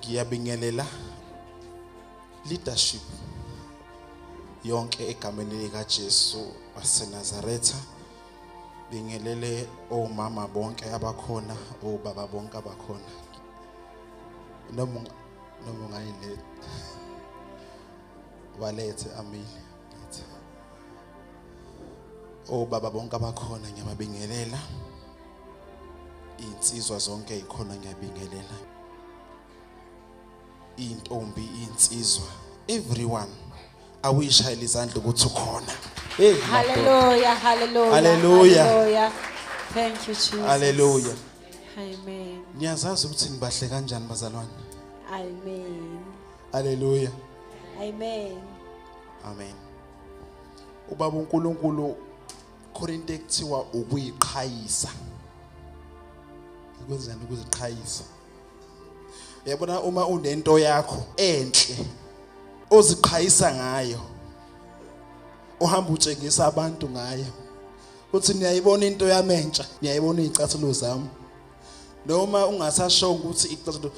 Ngiyabingelela leadership yonke egameni lika Jesu waseNazaretha. Bingelele omama bonke abakhona, obaba bonke abakhona. Noma ngayile walethe amile. Obaba bonke abakhona ngiyabingelela. Insizwa zonke ezikhona ngiyabingelela. Intombi, insizwa, everyone. Awishayela izandla ukuthi ukhona. Hey, hallelujah, hallelujah, hallelujah, hallelujah. Thank you, Jesus. Hallelujah. Amen. Niyazazi ukuthi nibahle kanjani bazalwane? Amen. Hallelujah. Amen. Amen. Ubaba uNkulunkulu Korinte ekuthiwa ukuyiqhayisa. Ikwenzani ukuziqhayisa? Yabona uma unento yakho enhle oziqhayisa ngayo, uhamba utshengisa abantu ngayo, uthi niyayibona into yamentsha, niyayibona izicathulo zami. Noma ungasasho ukuthi icathulo,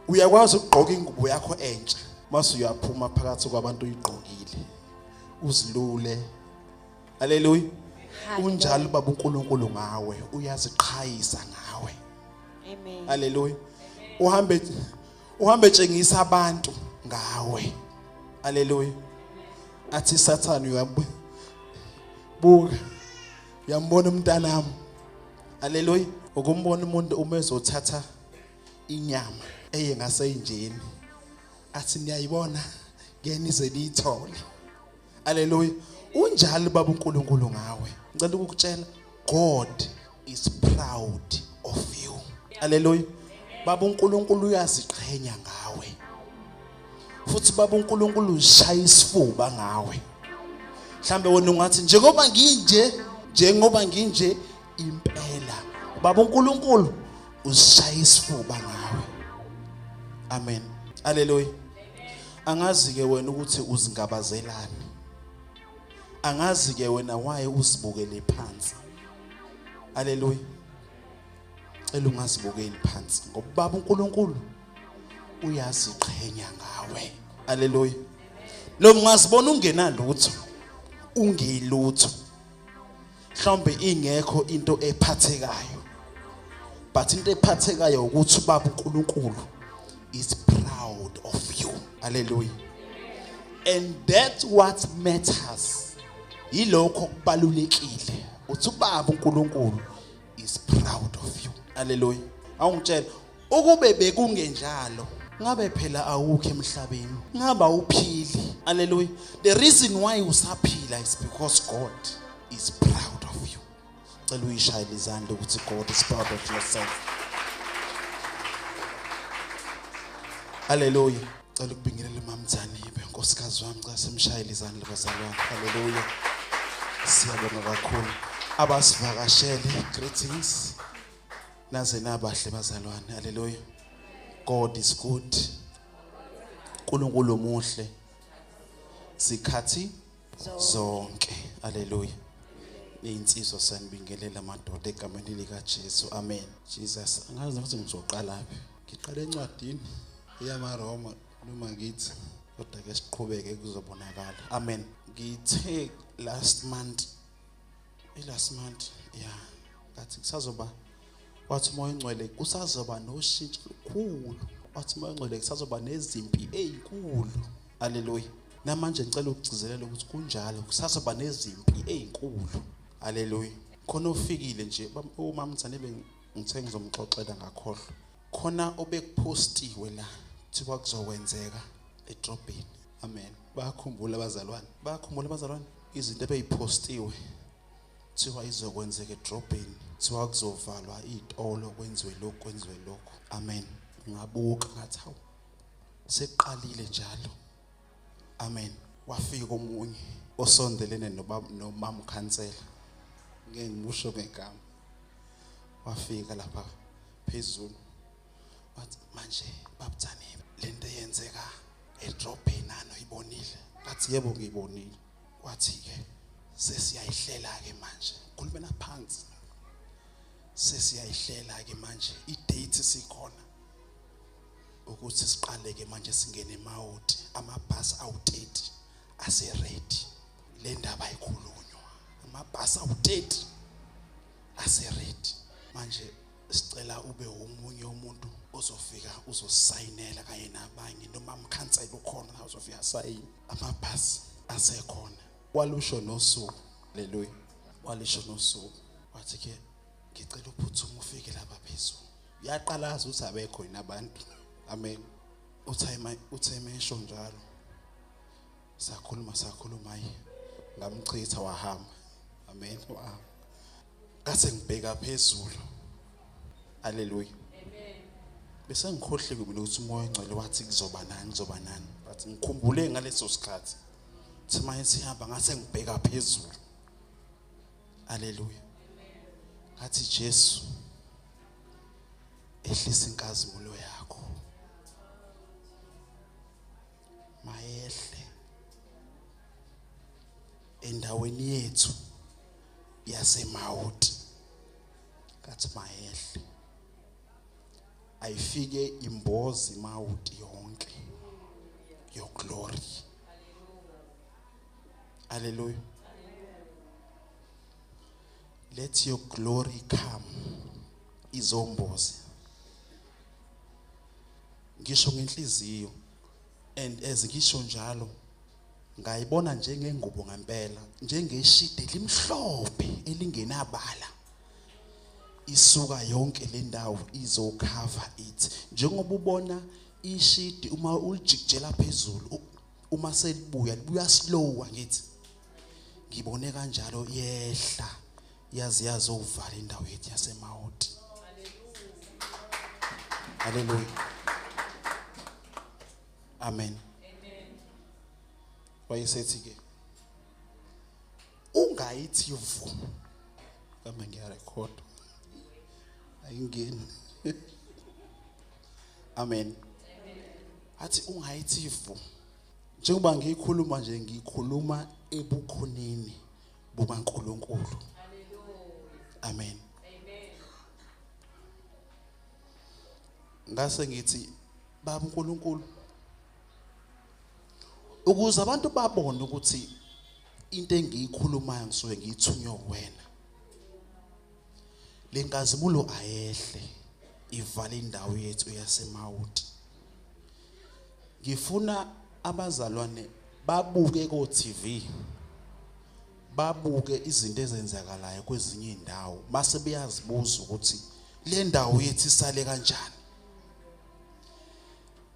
uyakwazi ukugqoka ingubo yakho entsha mase uyaphuma phakathi kwabantu uyigqokile uzilule. Haleluya. Unjalo baba uNkulunkulu ngawe, uyaziqhayisa ngawe. Amen. Haleluya. Uhambe tshengisa abantu ngawe. Haleluya. Athi Sathane buka uyambona umntanami. Haleluya. Ukumbona umuntu uma ezothatha inyama eyengase athi niyayibona ngenize niyithole. Haleluya. Unjalo baba uNkulunkulu ngawe. Ngicela ukukutshela God is proud of you. Haleluya. Baba uNkulunkulu uyaziqhenya ngawe. Futhi baba uNkulunkulu ushaya isifuba ngawe. Mhlambe wena ungathi njengoba nginje impela. Baba uNkulunkulu usishaya isifuba ngawe. Amen. Haleluya. Angazi ke wena ukuthi uzingabazelani. Angazi ke wena why usibukele phansi. Haleluya. Cela ungazibukeli phansi ngoba baba uNkulunkulu uyaziqhenya ngawe. Haleluya. Noma ungazibona ungenalutho, ungilutho, mhlawumbe ingekho into ephathekayo, but into ephathekayo ukuthi baba uNkulunkulu is proud of you. Haleluya. And that's what matters. Yilokho kubalulekile uthi baba uNkulunkulu is proud of you. Haleluya. Awungitshela ukube bekungenjalo ngabe phela awukho emhlabeni, ngaba uphili. Haleluya. The reason why usaphila is because God is proud of you. Cela uyishayele izandla ukuthi God is proud of yourself. Haleluya. Cela ukubingelela uMamthanibe, nkosikazi wami, xa simshayele izandla bazalwane. Haleluya. Siyabonga kakhulu abasivakashele. Greetings. Naze nabahle bazalwane. Haleluya. God is good. uNkulunkulu muhle sikhathi zonke. Haleluya. Insizwa sanibingelela amadoda egameni lika Jesu. Amen. Jesus, angazi ukuthi ngizoqala laphi. Ngiqale encwadini yamaRoma noma ngithi kodwa ke siqhubeke kuzobonakala. Amen. Ngithe last month yeah, ngathi kusazoba wathi moya engcwele kusazoba noshintsho lukhulu. Wathi moya engcwele kusazoba nezimpi ezinkulu. Haleluya. Namanje ngicela ukugcizelela ukuthi kunjalo kusazoba nezimpi ezinkulu. Haleluya. Khona ufikile nje uMamthanibe ngithe ngizomxoxela ngakhohlwa. Khona obekupostiwe la thiwa kuzokwenzeka eDrobheni. Amen. Bayakhumbula abazalwane izinto ebeyipostiwe thiwa izokwenzeka eDrobheni. Thiwa kuzovalwa izitolo kwenziwe lokhu. Amen. Ngabuka ngathi hawu seqalile njalo. Amen. Wafika omunye osondelene nomama ukhansela. Ngeke ngimusho ngegama. Wafika lapha phezulu. Wathi manje babThanibe lento eyenzeka eDrobheni nano ibonile. Ngathi yebo ngiyibonile. Wathi ke sesiyayihlela ke manje. Khulumela phansi. Sesiyayihlela ke manje. I-date sikhona. ukuthi siqaleke manje singene eMawoti amabhasi awu30 ase ready le ndaba ayikhulunywa amabhasi awu30 ase ready manje sicela ube umunye umuntu ozofika uzosayinela kanye nabanye noma umkhansela ukhona uzofika sayini amabhasi asekhona walusho nosuku haleluya walisho nosuku wathi ke ngicela uphuthume ufike lapha phezulu yaqalaza ukuthi abekho yina abantu amen uthe mesho njalo sakhuluma ayi ngamchitha wahamba amen kase ngibheka phezulu haleluya amen bese ngikhohle mina ukuthi umoya ongcwele wathi kuzoba nani but ngikhumbule ngaleso sikhathithi manje sihamba ngase ngibheka phezulu haleluya ngathi Jesu ehlisa inkazimulo yakho mayehle endaweni yethu yaseMawoti kathi mayehle ayifike imbozi iMawoti yonke your glory hallelujah let your glory come izombozi ngisho ngenhliziyo and as ngisho njalo ngayibona njengengubo ngempela njengeshide limhlophe elingenabala isuka yonke le ndawo izocover it njengoba ubona ishidi uma ulijikjela phezulu uma selibuya slow ngithi ngibone kanjalo yehla yazi uvala indawo yethu yaseMawoti haleluya amen wayesethi ke ungayithi uvu kama ngiyarecord ayingeni amen athi ungayithi uvu njengoba ngikhuluma nje ngikhuluma ebukhoneni bukaNkulunkulu amen ngase ngithi baba uNkulunkulu ukuze abantu babone ukuthi into engiyikhulumayo ngisuke ngithunywe wena lenkazimulo ayehle ivale indawo yethu yaseMawoti ngifuna abazalwane babuke ko TV babuke izinto ezenzakalayo kwezinye indawo mase beyazibuza ukuthi le ndawo yethu isale kanjani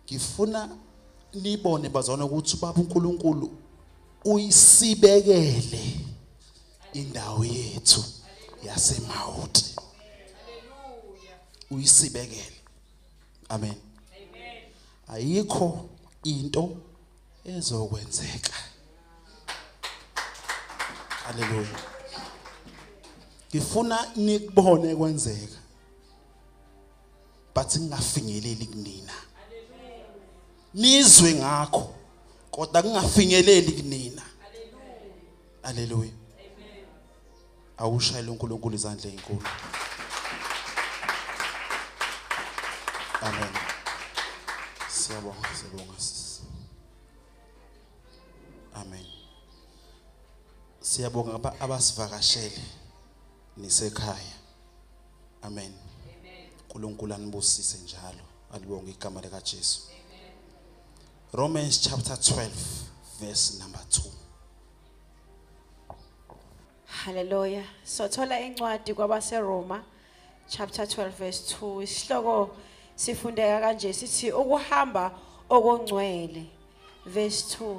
ngifuna nibone bazana ukuthi baba uNkulunkulu uyisibekele indawo yethu yaseMawoti haleluya uyisibekele amen amen ayikho into ezokwenzeka haleluya ngifuna nikubone kwenzeka but ngingafinyeleli kunina nizwe ngakho kodwa kungafinyeleli kunina haleluya amen awushayile uNkulunkulu izandla ezinkulu amen siyabonga amen siyabonga abasivakashele nisekhaya amen uNkulunkulu anibusise njalo alibonga igama lika Jesu Romans chapter 12 verse number 2 Hallelujah. Sothola incwadi kwabaseRoma chapter 12 verse 2 isihloko sifundeka kanje sithi ukuhamba okongcwele verse 2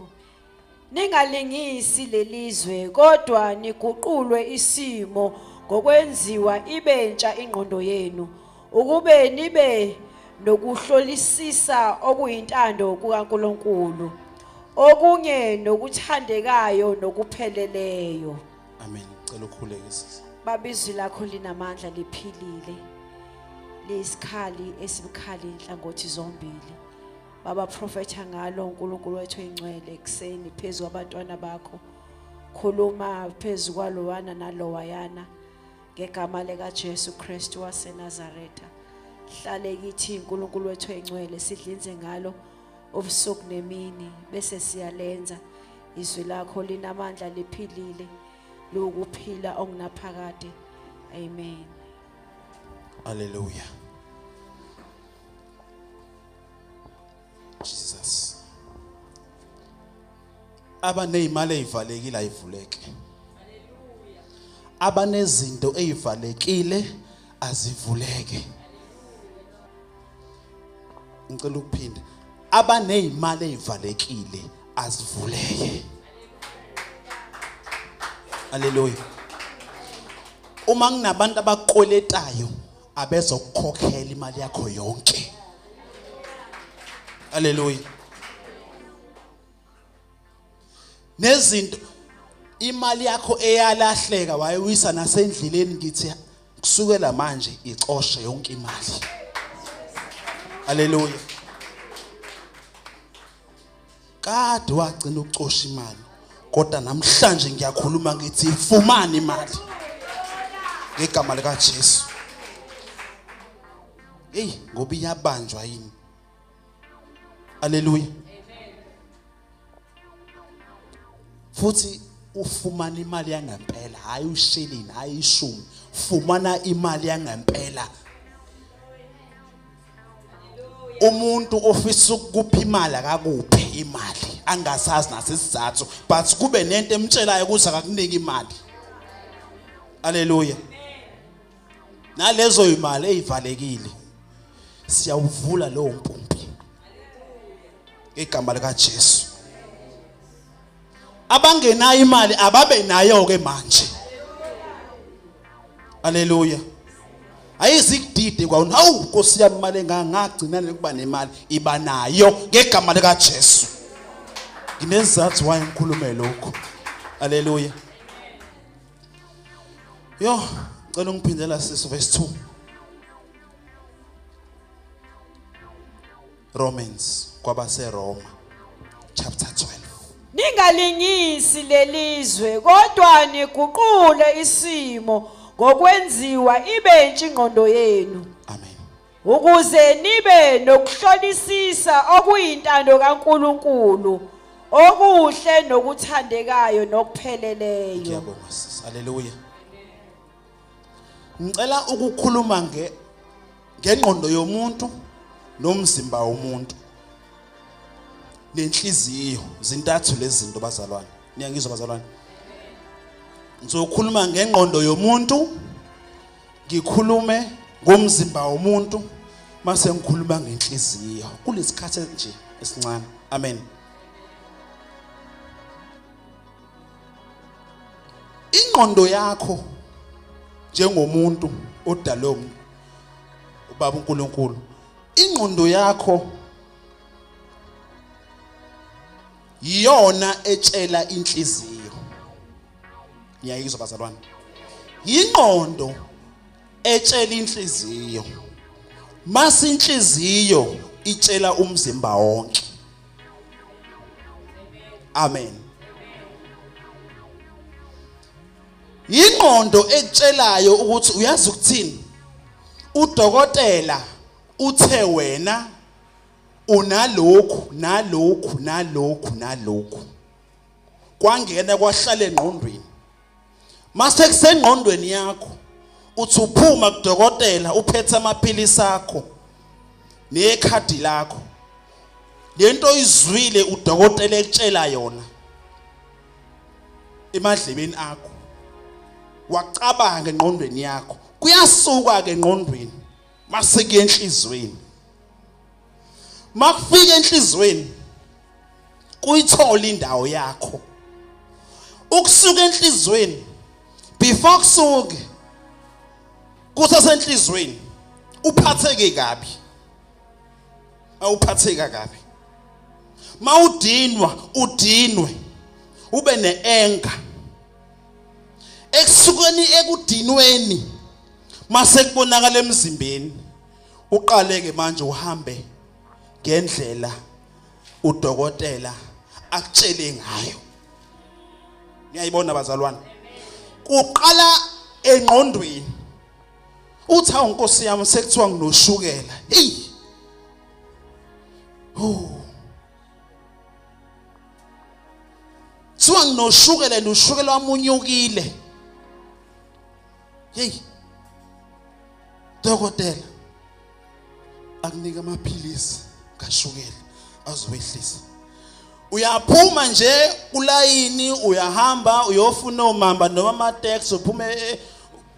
Ningalingisi lelizwe kodwa niguqulwe isimo ngokwenziwa ibentsha ingqondo yenu ukube nibe nokuhlolisisa okuyintando kukaNkulunkulu okunye nokuthandekayo nokupheleleyo amen cela ukhuleke sisi babizwi lakho linamandla liphilile lisikhali esibukhali inhlangothi zombili baba prophetha ngalo uNkulunkulu wethu engcwele ekseni phezulu abantwana bakho khuluma phezulu kwalowana nalowayana ngegama lika Jesu Kristu waseNazaretha hlale kithi uNkulunkulu wethu engcwele sidlinze ngalo ubusuku nemini bese siyalenza izwi lakho linamandla liphilile lokuphila ongunaphakade. Amen. Hallelujah. Jesus. Abanezimali ezivalekile ayivuleke. Hallelujah. Abanezinto ezivalekile azivuleke. Ngicela ukuphinda. Abanezimali ezivalekile azivuleke. Hallelujah. Uma nginabantu abakoletayo abezokukhokhela imali yakho yonke. Hallelujah. Nezinto imali yakho eyalahleka wayewisa nasendleleni ngithi kusukela manje icoshe yonke imali. Hallelujah. Kade wagcina ukucosha imali kodwa namhlanje ngiyakhuluma ngithi ifumani imali ngegama lika Jesu. Hey, ngoba iyabanjwa yini. Hallelujah. Amen. Futhi ufumana imali yangempela, hayi ushelini, hayi ishumi. Fumana imali yangempela. Umuntu ofisa ukupha imali akakuphe imali angasazi nasisizathu but kube nento emtshelayo ukuthi akakunike imali. Hallelujah. Nalezo imali ezivalekile siyawuvula lo mpumpi ngegama lika Jesu. Abangenayo imali ababe nayo ke manje. Hallelujah. Ayizikudide kwawo hawu Nkosi yami imali engangagcina nekuba nemali iba nayo ngegama lika Jesu. Nginezathu why ngikhulume lokho. Hallelujah. Yo, ngicela ungiphindela sisi verse 2. Romans kwabase Roma chapter 12. Ningalingisi lelizwe kodwa niguqule isimo ngokwenziwa ibe intshingqondo yenu. Amen. Ukuze nibe nokuhlolisisa okuyintando kaNkulunkulu okuhle nokuthandekayo nokupheleleyo. Ngiyabonga sisi. Hallelujah. Ngicela ukukhuluma ngengqondo yomuntu nomzimba womuntu nenhliziyo zintathu lezi zinto bazalwane. Niyangizwa bazalwane? Ngizokhuluma ngengqondo yomuntu, ngikhulume ngomzimba womuntu, mase ngikhuluma ngenhliziyo. Kulesikhathi nje esincane. Amen. Ingqondo yakho njengomuntu odalwe uBaba uNkulunkulu, ingqondo yakho iyona etshela inhliziyo. Ngiyayizwa bazalwane. Ingqondo etshela inhliziyo. Mase inhliziyo itshela umzimba wonke. Amen. Ingqondo ekutshelayo ukuthi uyazi ukuthini? Udokotela uthe wena unalokhu nalokhu nalokhu nalokhu. Kwangena kwahlala engqondweni. Mase kusengqondweni yakho uthi uphuma kudokotela uphethe amaphilisi akho nekhadi lakho. Lento izwile udokotela ekutshela yona emadlebeni akho. Wacabanga engqondweni yakho. Kuyasuka ke engqondweni mase kuye enhlizweni. Makufika enhlizweni kuyithola indawo yakho. Ukusuka enhlizweni before kusuke kusasenhlizweni uphatheke kabi. Awuphatheka kabi. Mawudinwa udinwe ube neenga. Ekusukeni ekudinweni mase kubonakala emzimbeni uqaleke manje uhambe ngendlela udokotela akutshele ngayo. Ngiyayibona bazalwane. Kuqala engqondweni. uthi hawu Nkosi yami sekuthiwa nginoshukela. Hey. Thiwa nginoshukela noshukela wamunyukile. Hey. Dokotela akunika amaphilisi kashukela azowehlisa. Uyaphuma nje kulayini uyahamba uyofuna umamba noma amateksi uphume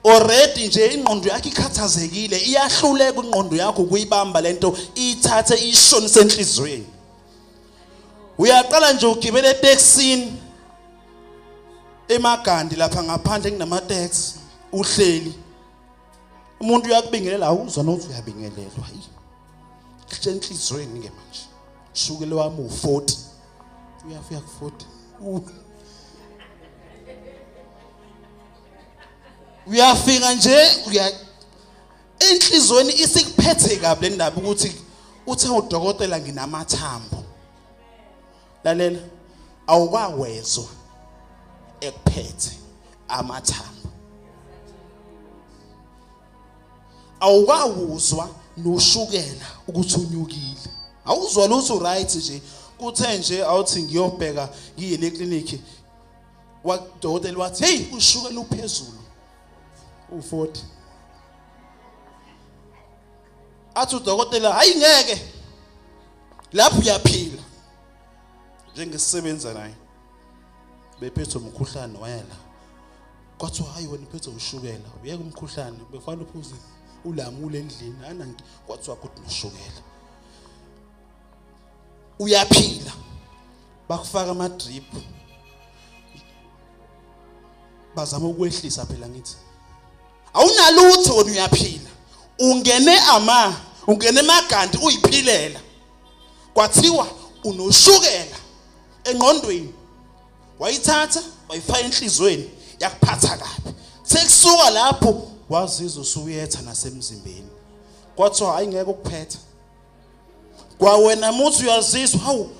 already nje ingqondo yakhe ikhathazekile iyahluleka ingqondo yakho ukuyibamba lento ithathe ishonise enhlizweni. Uyaqala nje ugibele eTaxini eMagandi lapha ngaphandle kunamateksi uhleli umuntu uyakubingelela awuzwa nothi uyabingelelwa enhlizweni ke manje shukele wami u40 uyafika ku40 uyafika nje enhlizweni isikuphethe kabi le ndaba ukuthi uthe udokotela nginamathambo. Lalela awukwawezwa ekuphethe amathambo. Awukwawuzwa noshukela ukuthi unyukile. Awuzwa lutho right nje kuthe nje awuthi ngiyobheka ngiyele eclinic wadokotela wathi hey ushukela uphezulu u40. Athi udokotela hayi ngeke lapho uyaphila njengesisebenza naye bephethwe umkhuhlane wayela kwathiwa hayi wena uphethwe ushukela uyeke umkhuhlane befanele uphuze ulamule endlini anangi kwathiwa kuthi noshukela uyaphila bakufaka ama drip bazama ukwehlisa phela ngithi awunalutho wena uyaphila ungene eMagandi uyiphilela kwathiwa unoshukela engqondweni wayithatha wayifaka enhlizweni yakuphatha kabi sekusuka lapho wazizwa usuyetha nasemzimbeni kwathiwa hayi ngeke ukuphetha kwawena muthi uyazizwa hawu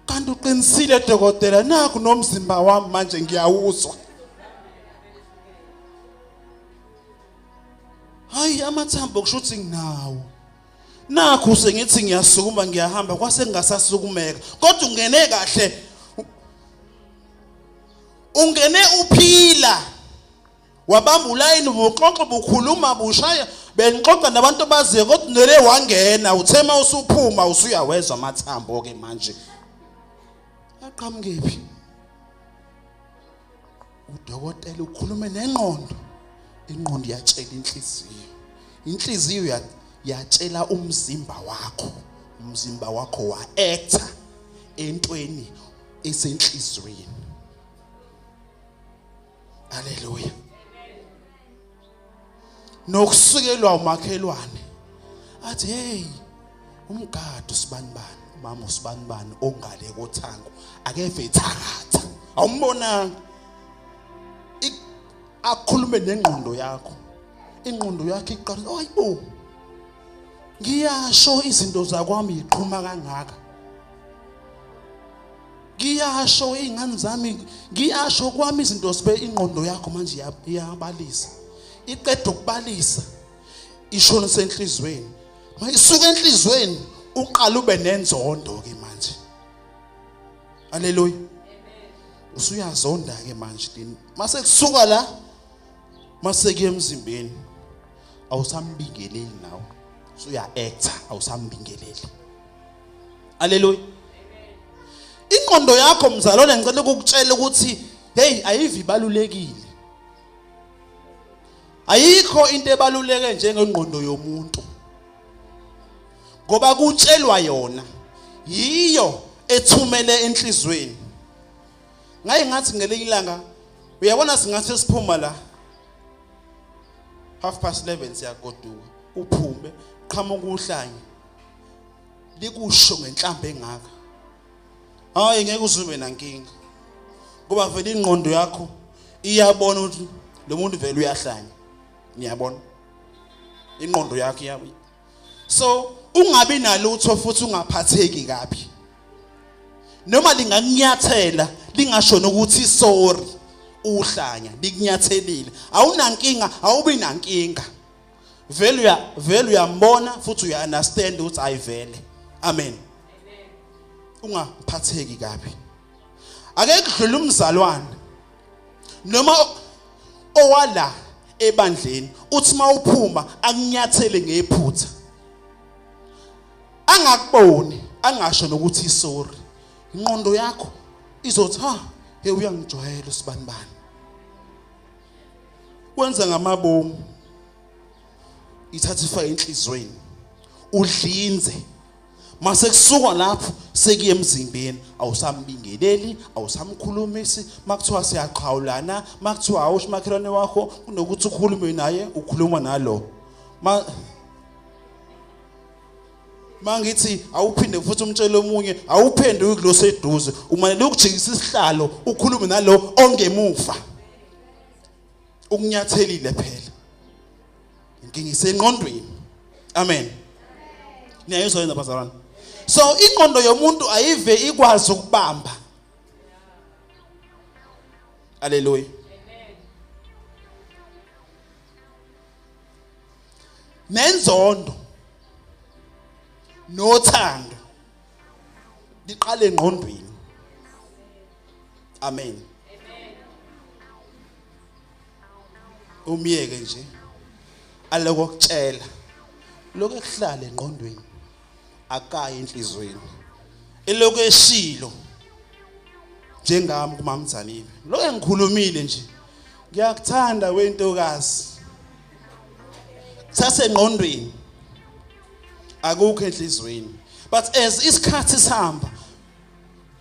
kanti uqinisile dokotela naku nomzimba wami manje ngiyawuzwa hayi amathambo kushuthi nginawo nakho sengithi ngiyasukuma ngiyahamba kwase ngingasasukumeka kodwa ungene kahle ungene uphila wabamba ulayini buxoxa bukhuluma bushaya benixoxa nabantu baziye kodwa nele wangena uthema usuphuma usuyawezwa amathambo ke manje aqhamukephi udokotela ukhulume nengqondo ingqondo iyatshela inhliziyo yatshela umzimba wakho wa actor entweni esenhlizweni. Haleluya. Nokusukelwa umakhelwane athi hey umgadi usibanibani umama usibanibani ongale kothango akeve ithakatha awumbonanga akhulume nengqondo yakho ingqondo yakho iqala hayibo ngiyasho izinto zakwami iqhuma kangaka ngiyasho ingane zami ngiyasho kwami izinto sibe ingqondo yakho manje iyabalisa iqeda ukubalisa ishona senhlizweni mayisuka enhlizweni uqala ube nenzondo ke manje. Haleluya. Usuyazonda ke manje mase kusuka la mase ke emzimbeni awusambingeleli nawe usuya actor awusambingeleli. Haleluya. Ingqondo yakho mzalwane ngicela ukukutshela ukuthi hey ayivi balulekile. Ayikho into ebaluleke njengengqondo yomuntu. Ngoba kutshelwa yona yiyo ethumele enhlizweni. Ngaye ngathi ngelinye ilanga uyabona singathi siphuma la 11:30 siyagoduka uphume qhamuka uhlanye likusho ngenhlambe engaka hayi ngeke uzube nankinga ngoba vele ingqondo yakho iyabona ukuthi lo muntu vele uyahlanya ngiyabona ingqondo yakho iyabi so ungabi nalutho futhi ungaphatheki kabi noma lingakunyathela lingashona ukuthi sorry uhlanya likunyathelile awunankinga awubi nankinga vele uyambona futhi uya understand ukuthi ayivele. Amen. Ungaphatheki kabi. Ake kudlula umzalwane noma owala ebandleni uthi mawuphuma akunyathele ngephutha. Angakuboni, angasho nokuthi sorry. Ingqondo yakho izothi hey uyangijwayela usibanibani. Wenza ngamabomu. Ithatha ifake enhlizweni. Udlinze. Mase kusuka lapho sekuye emzimbeni awusambingeleli awusamkhulumisi makuthiwa siyaqhawulana makuthiwa awusho makhelwane wakho kunokuthi ukhulume naye ukhuluma nalo mangithi awuphinde futhi umtshele omunye awuphende uyikulo seduze umanele ukujikisa isihlalo ukhulume nalo ongemuva ukunyathelile phela inkingi isengqondweni. Amen. Niyayizwa yini abazalwane? So ingqondo yomuntu ayive ikwazi ukubamba. Haleluya. Nenzondo nothando liqale engqondweni. Amen. Umiyeke nje alokutshela lokho ekuhlala engqondweni akayi enhlizweni elokho eshilo njengami kumamzaniwe lo engikhulumile nje ngiyakuthanda wentokazi sasengqondweni akukho enhlizweni but as isikhathi sihamba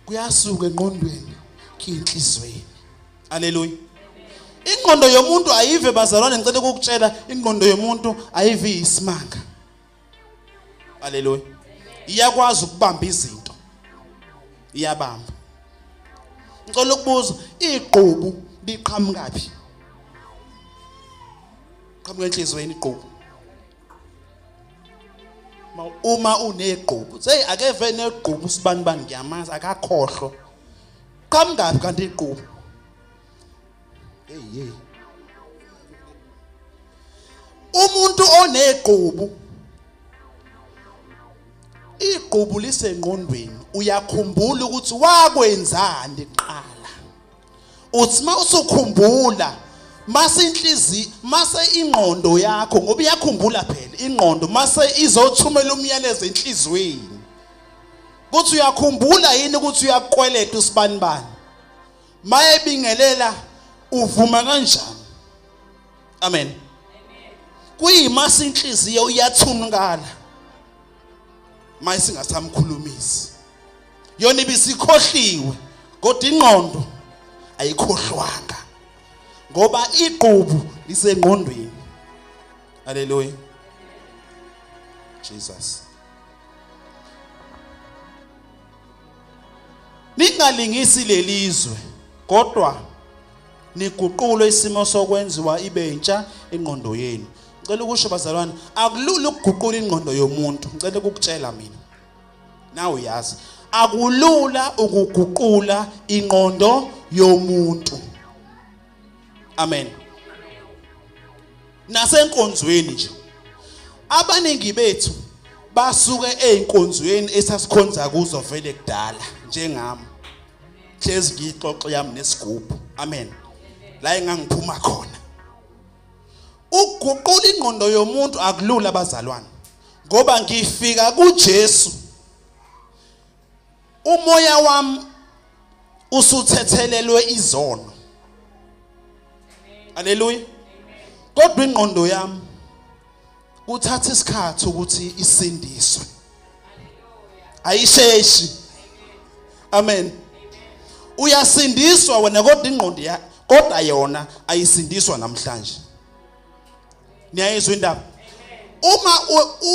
kuyasuka engqondweni kinhlizweni. Haleluya. Ingqondo yomuntu ayive bazalwane ngicela ukukutshela ingqondo yomuntu ayive isimanga. Haleluya. Iyakwazi ukubamba izinto. Iyabamba. Ngicela ukubuza iqhubu liqhamukaphi? Qhamuka enhlizweni iqhubu. Uma uneqhubu, akeve neqhubu sibanibani ngiyamazi akakhohlwa. Qhamukaphi kanti iqhubu? Hey. Umuntu oneqhubu iqhubu lisengqondweni uyakhumbula ukuthi wakwenzani qala. Uthi mawusukhumbula mase inhliziyo mase ingqondo yakho ngoba iyakhumbula phela ingqondo mase izothumela umyalezo enhlizweni. Kuthi uyakhumbula yini ukuthi uyakweleta usibanibani. Maye bingelela uvuma kanjani. Amen. Kuyimasa inhliziyo iyathunukala maye singasamkhulumisi yona ibisikhohliwe kodwa ingqondo ayikhohlwanga ngoba iqhubu lisengqondweni. Haleluya. Jesus. Ningalingisi lelizwe kodwa niguqulo isimo sokwenziwa ibentsha ingqondo yenu. Ngicela ukusho bazalwane akulula ukuguqula ingqondo yomuntu. Ngicela ukukutshela mina nawe uyazi akulula ukuguqula ingqondo yomuntu. Amen. Nasenkonzweni nje abaningi bethu basuke einkonzweni esasikhonza kuzo vele kudala njengami hlezi ngixoxe yami nesigubhu. Amen. La engangiphuma khona ukuguqula ingqondo yomuntu akulula bazalwane ngoba ngifika kuJesu umoya wami usuthethelelwe izono. Haleluya. Kodwa ingqondo yami kuthatha isikhathi ukuthi isindiswe. Ayisheshi. Amen. Uyasindiswa wena kodwa ingqondo ya kodwa yona ayisindiswa namhlanje. Niyayizwa indaba?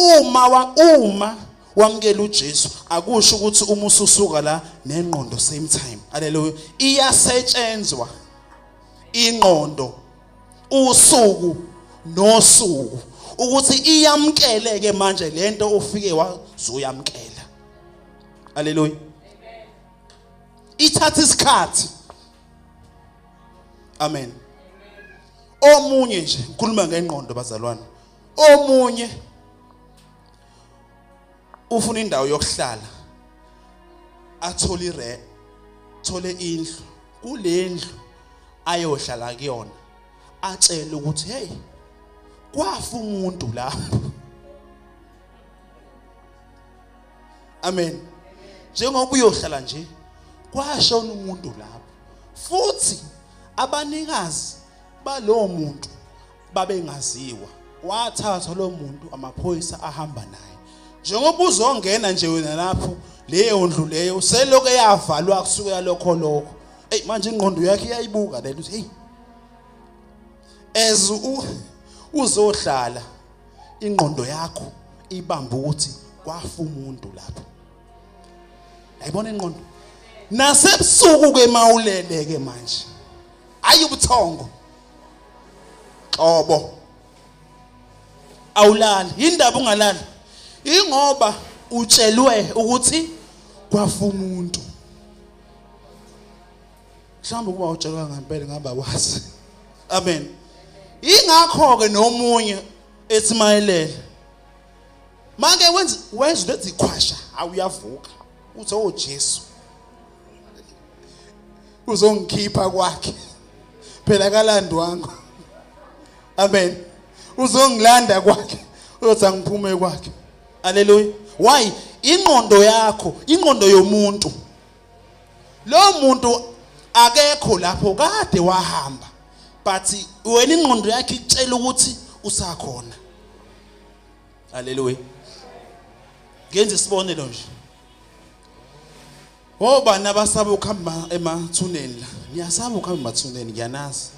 Uma wamkela uJesu akusho ukuthi uma ususuka la nengqondo same time. Haleluya. Iyasetshenzwa ingqondo usuku nosuku ukuthi iyamkeleke manje lento ofike wazoyamkela. Haleluya. Ithatha isikhathi. Amen. Omunye nje ngikhuluma ngengqondo bazalwane omunye ufuna indawo yokuhlala thole indlu kulendlu ayohlala kuyona atshela ukuthi hey kwafa umuntu lapho. Amen. Njengoba uyohlala nje kwashona umuntu lapho futhi abanikazi balowo muntu babengaziwa wathatha lo muntu amaphoyisa ahamba naye. Njengoba uzongena nje wena lapho leyo ndlu leyo seloko yavalwa kusukela lokho hey manje ingqondo yakhe iyayibuka lento hey as uzohlala ingqondo yakho ibamba ukuthi kwafa umuntu lapho. Ayibona ingqondo nasebusuku ke mawulele ke manje ayubuthongo xobo awulali indaba ungalali ingoba utshelwe ukuthi kwafa umuntu. Mhlawumbe kuba utshelwa ngempela ngaba wazi. Amen. Ingakho ke nomunye ethi mayelele make wenza lethi khwasha awuyavuka uthi oh Jesu uzongikhipha kwakhe phela kalandwangu. Amen. Uzongilanda kwakhe uyothi angiphume kwakhe. Hallelujah. Why? Ingqondo yakho, ingqondo yomuntu. Lo muntu akekho lapho kade wahamba. But wena ingqondo yakhe icela ukuthi usakhona. Hallelujah. Ngenze isibonelo nje. Ngoba nabasaba ukuhamba emathuneni la. Ngiyasaba ukuhamba emathuneni ngiyanazi.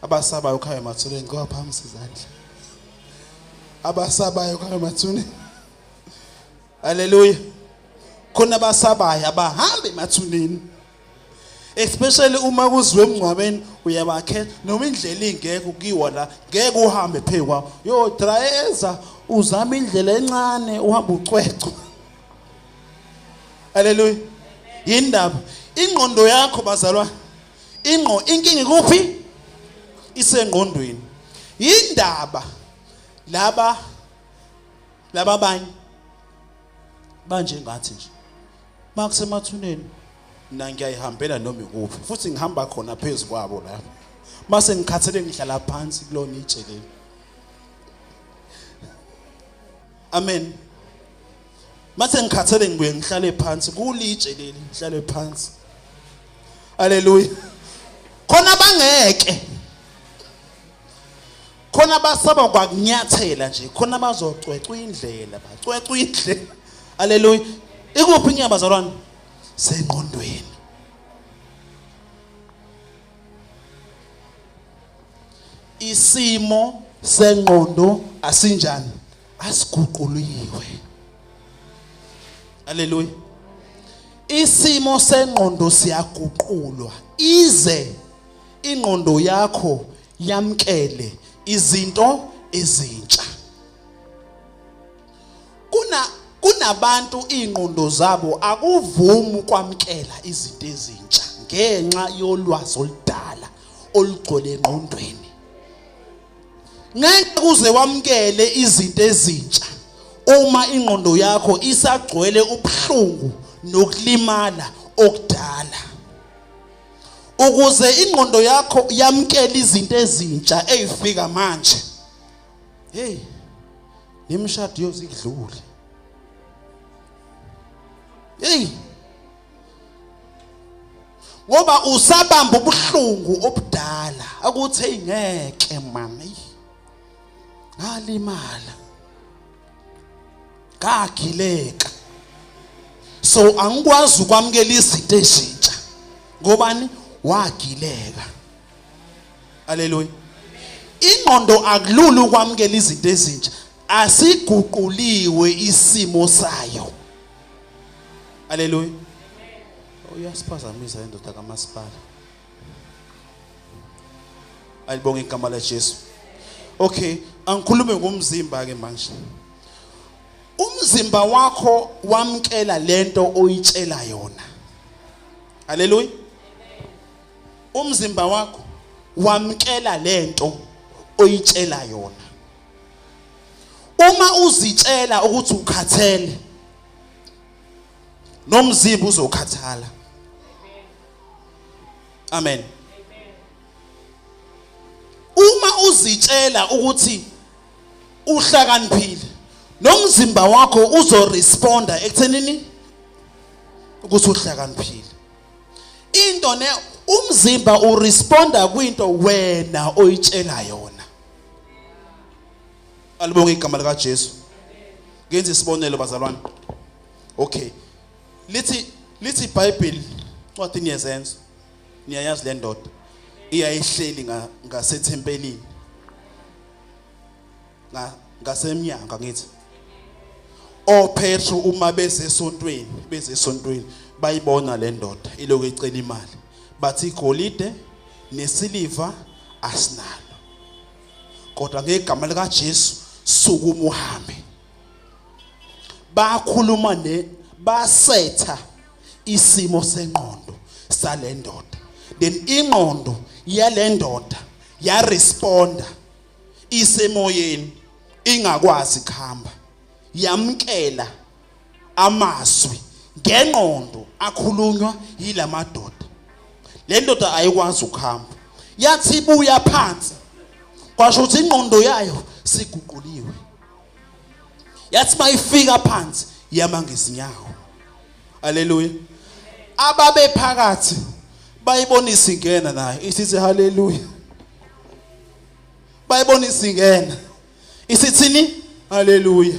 Abasabayo ukuhamba emathuneni ngoba phambi izandla. Abasabayo ukuhamba emathuneni. Hallelujah. Khona abasabayo abahamba emathuneni. Especially uma kuzwe emngcwabeni uyabakhetha noma indlela ingeke kuyiwa la ngeke uhambe phekwa yo driver uzama indlela encane uhamba ucwecwe. Hallelujah. Indaba ingqondo yakho bazalwa inkinga ikuphi isengqondweni. Indaba laba abanye banje ngathi nje makusemathuneni mina ngiyayihambela noma ikuphi futhi ngihamba khona phezulu kwabo lapho mase ngikhathele ngihlala phansi kulona itsheleni. Amen. Mase ngikhathele ngibuye ngihlale phansi kulitshe leli ngihlale phansi. Hallelujah. Khona bangeke khona basaba kwakunyathela nje khona bazocwecwa indlela bacwecwa indlela. Hallelujah. Ikuphi inyaba zalwana sengqondweni. Isimo sengqondo asinjani asiguquliwe. Hallelujah. Isimo sengqondo siyaguqulwa ize ingqondo yakho yamkele izinto ezintsha. Kunabantu ingqondo zabo akuvumi ukwamkela izinto ezintsha ngenxa yolwazi oludala olugcwele engqondweni. Ngeke kuze wamkele izinto ezintsha uma ingqondo yakho isagcwele ubuhlungu nokulimala okudala. Ukuze ingqondo yakho yamkele izinto ezintsha ezifika manje. Hey, nimshado yozidlule. Hey. Ngoba usabamba ubuhlungu obudala akuthi ingeke mami. Ngalimala. Ngagileka. So angikwazi ukwamukela izinto ezintsha. Ngobani? Wagileka. Hallelujah. Ingqondo akulula ukwamukela izinto ezintsha. Asiguquliwe isimo sayo. Hallelujah. Uyasiphazamisa indoda kaMasipala. Ayibonge igama la Jesu. Okay, angikhulume ngomzimba ke manje. Umzimba wakho wamkela lento oyitshela yona. Hallelujah. Umzimba wakho wamkela lento oyitshela yona. uma uzitshela ukuthi ukhathele nomzimba uzokhathala. Amen. Uma uzitshela ukuthi uhlakaniphile nomzimba wakho uzoresponda ekuthenini ukuthi uhlakaniphile. Into ne umzimba uresponda kwinto wena oyitshela yona. Alibonge igama lika Jesu. Ngenze isibonelo bazalwane. Okay. Lithi iBhayibheli ncwadini yezenzo. Niyayazi le ndoda iyayihleli ngasethempelini. Ngasemnyango ngithi. OPetro uma bezesontweni bayibona le ndoda iloko icela imali. Bathi igolide nesiliva asinalo. Kodwa ngegama lika Jesu sukuma uhambe. Bakhuluma basetha isimo senqondo sale ndoda. Then inqondo yale ndoda ya responda isemoyeni ingakwazi kuhamba. Yamkela amazwi ngenqondo akhulunywa yilamadoda. Le ndoda ayikwazi ukuhamba. Yathi ibuya phansi. Kwasho ukuthi inqondo yayo siguquliwe. Yathi mayifika phansi yama ngezinyawo. Haleluya. Ababe phakathi bayibonisa ingena nayo. Isithi haleluya. Bayibonisa ingena. Isithini? Haleluya.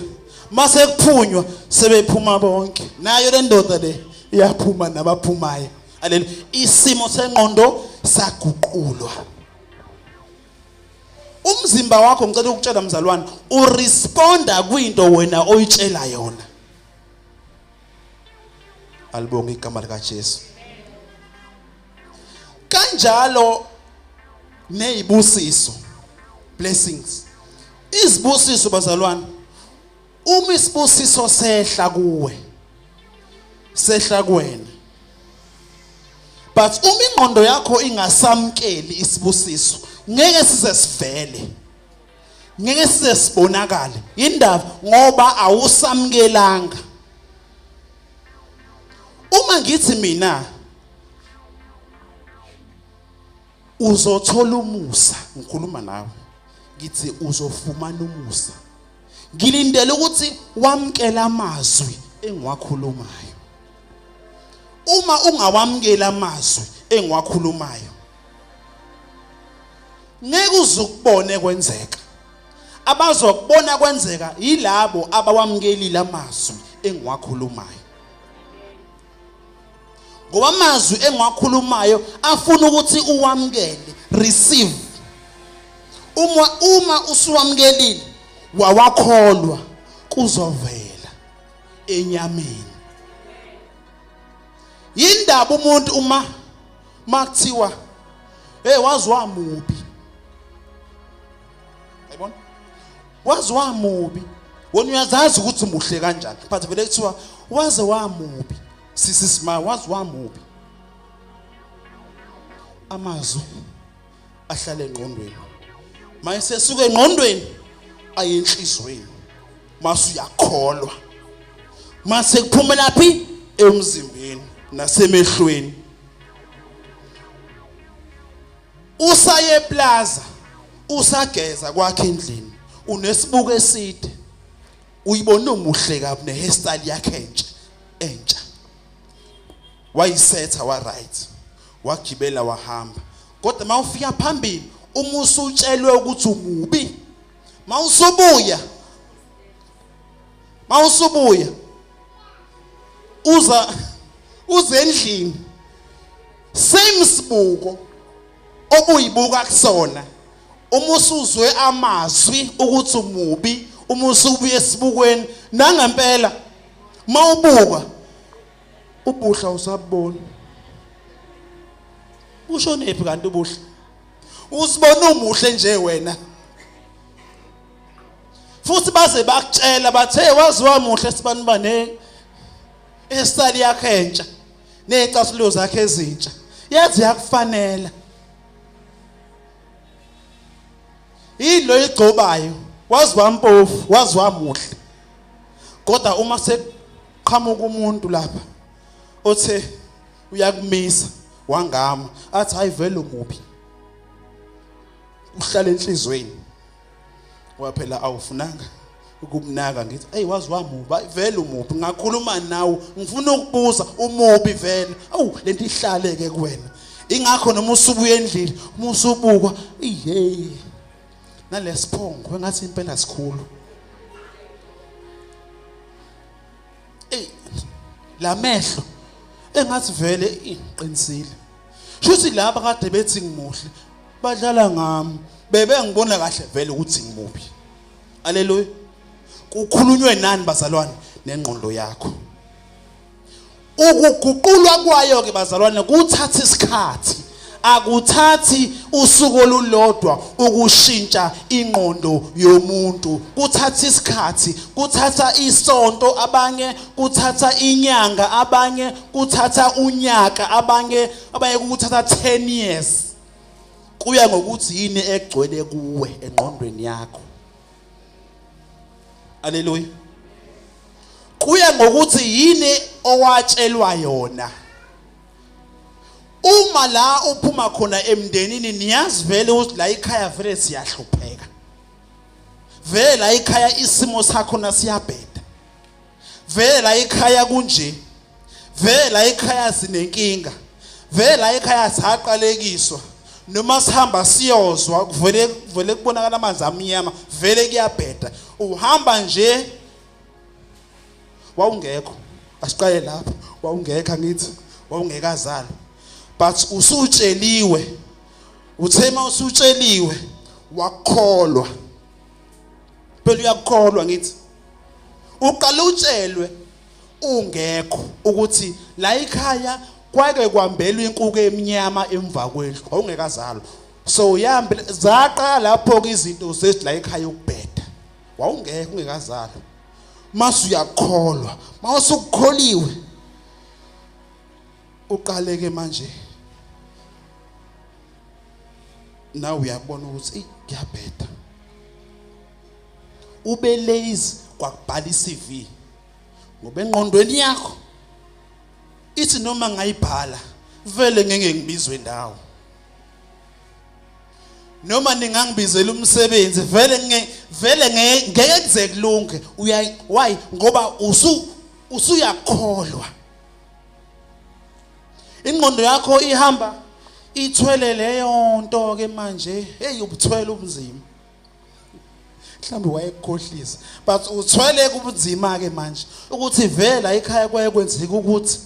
Mase kuphunywa sebephuma bonke. Nayo le ndoda le iyaphuma nabaphumayo. Haleluya. Isimo senqondo saguqulwa. Umzimba wakho ngicela ukutshela mzalwane uresponda kwinto wena oyitshela yona. Alibonge igama lika Jesu. Kanjalo nezibusiso, blessings. Izibusiso bazalwane, uma isibusiso sehla kuwe sehla kuwena, but uma ingqondo yakho ingasamkeli isibusiso ngeke size sivele, ngeke size sibonakale. Indaba ngoba awusamkelanga. Uma ngithi mina uzothola umusa, ngikhuluma nawe ngithi uzofumana umusa, ngilindele ukuthi wamkela amazwi engiwakhulumayo. Uma ungawamkela amazwi engiwakhulumayo ngeke uzukubone kwenzeka. Abazokubona kwenzeka yilabo abawamkelile amazwi engiwakhulumayo. Ngoba amazwi engiwakhulumayo afuna ukuthi uwamkele, receive. Uma usuwamkelile wawakholwa kuzovela enyameni. Yindaba umuntu uma makuthiwa hey wazwa mubi. Yabona? Wazwa mubi. Wona uyazazi ukuthi muhle kanjani. But vele kuthiwa waze wamubi. Sisima wazwa mubi. Amazwi ahlala engqondweni. Mayise suke engqondweni aye enhlizweni. Mase uyakholwa. Mase kuphuma laphi emzimbeni nasemehlweni. Usaye plaza, usageza kwakhe endlini, unesibuko eside. Uyibona umuhle kabi ne hairstyle yakhe entsha. Wayisetha wa right. Wagibela wahamba. Kodwa mawufika phambili umusa utshelwe ukuthi umubi. Mawusubuya uze endlini same sibuko obuyibuka kusona. Umusa uzwe amazwi ukuthi umubi, umusa ubuye esibukweni nangempela mawubuka ubuhla usabona. Usho nephi kanti ubuhla? Usibona umuhle nje wena. Futhi baze bakutshela bathe waziwa muhle sibani bane esali yakhe entsha necasulo zakhe ezintsha. Yazi yakufanela. Yilo igcobayo waziwa mpofu waziwa muhle kodwa uma seqhamuka umuntu lapha othe uyakumisa wangama athi hayi vele umubi uhlala enhlizweni waphela awufunanga ukumnaka ngithi hey waziwa mubi vele umubi ngakhuluma nawe ngifuna ukubuza umubi vele awu lento ihlaleke kuwena ingakho noma usubuye endlini uma usubukwa hey nalesiphongo engathi impela sikhulu la mehlo engathi vele iqinisile shuthi laba kade bethi ngimuhle badlala ngami bebe ngibona kahle vele ukuthi ngimubi haleluya kukhulunywe nani bazalwane nengqondo yakho ukuguqulwa kwayo ke bazalwane kuthatha isikhathi akuthathi usuku olulodwa ukushintsha ingqondo yomuntu kuthatha isikhathi kuthatha isonto abanye kuthatha inyanga abanye kuthatha unyaka abanye kuthatha 10 years kuya ngokuthi yini egcwele kuwe engqondweni yakho haleluya kuya ngokuthi yini owatshelwa yona uma la uphuma khona emndenini niyazi vele ukuthi la ekhaya vele siyahlupheka vele la ekhaya isimo sakho nasiyabheda vele la ekhaya kunje vele la ekhaya sinenkinga vele la ekhaya saqalekiswa noma sihamba siyozwa vele kubonakala amanzi amnyama vele kuyabheda uhamba nje wawungekho asiqale lapho wawungekho ngithi wawungekazalo but usutsheliwe uthema usutsheliwe wakholwa phela uyakholwa ngithi uqala utshelwe ungekho ukuthi la ekhaya kwake kwambelwa inkuku eminyama emva kwendlu wawungekazalo so uyambe zaqala lapho ke izinto zethi la ekhaya ukubheda wawungekho ungekazalo mase uyakholwa mase ukukholiwe uqaleke manje nawe uyabona ukuthi ngiyabheda ube lazy kwakubhala iCV ngoba engqondweni yakho ithi noma ngayibhala vele ngeke ngibizwe ndawo noma ningangibizela umsebenzi vele ngeke kuze kulunge why ngoba usuyakholwa ingqondo yakho ihamba ithwele leyo nto ke manje hey ubuthwele ubunzima mhlawumbe wayekukhohlisa but uthwele kubunzima ke manje ukuthi vela ekhaya kwayekwenzeka ukuthi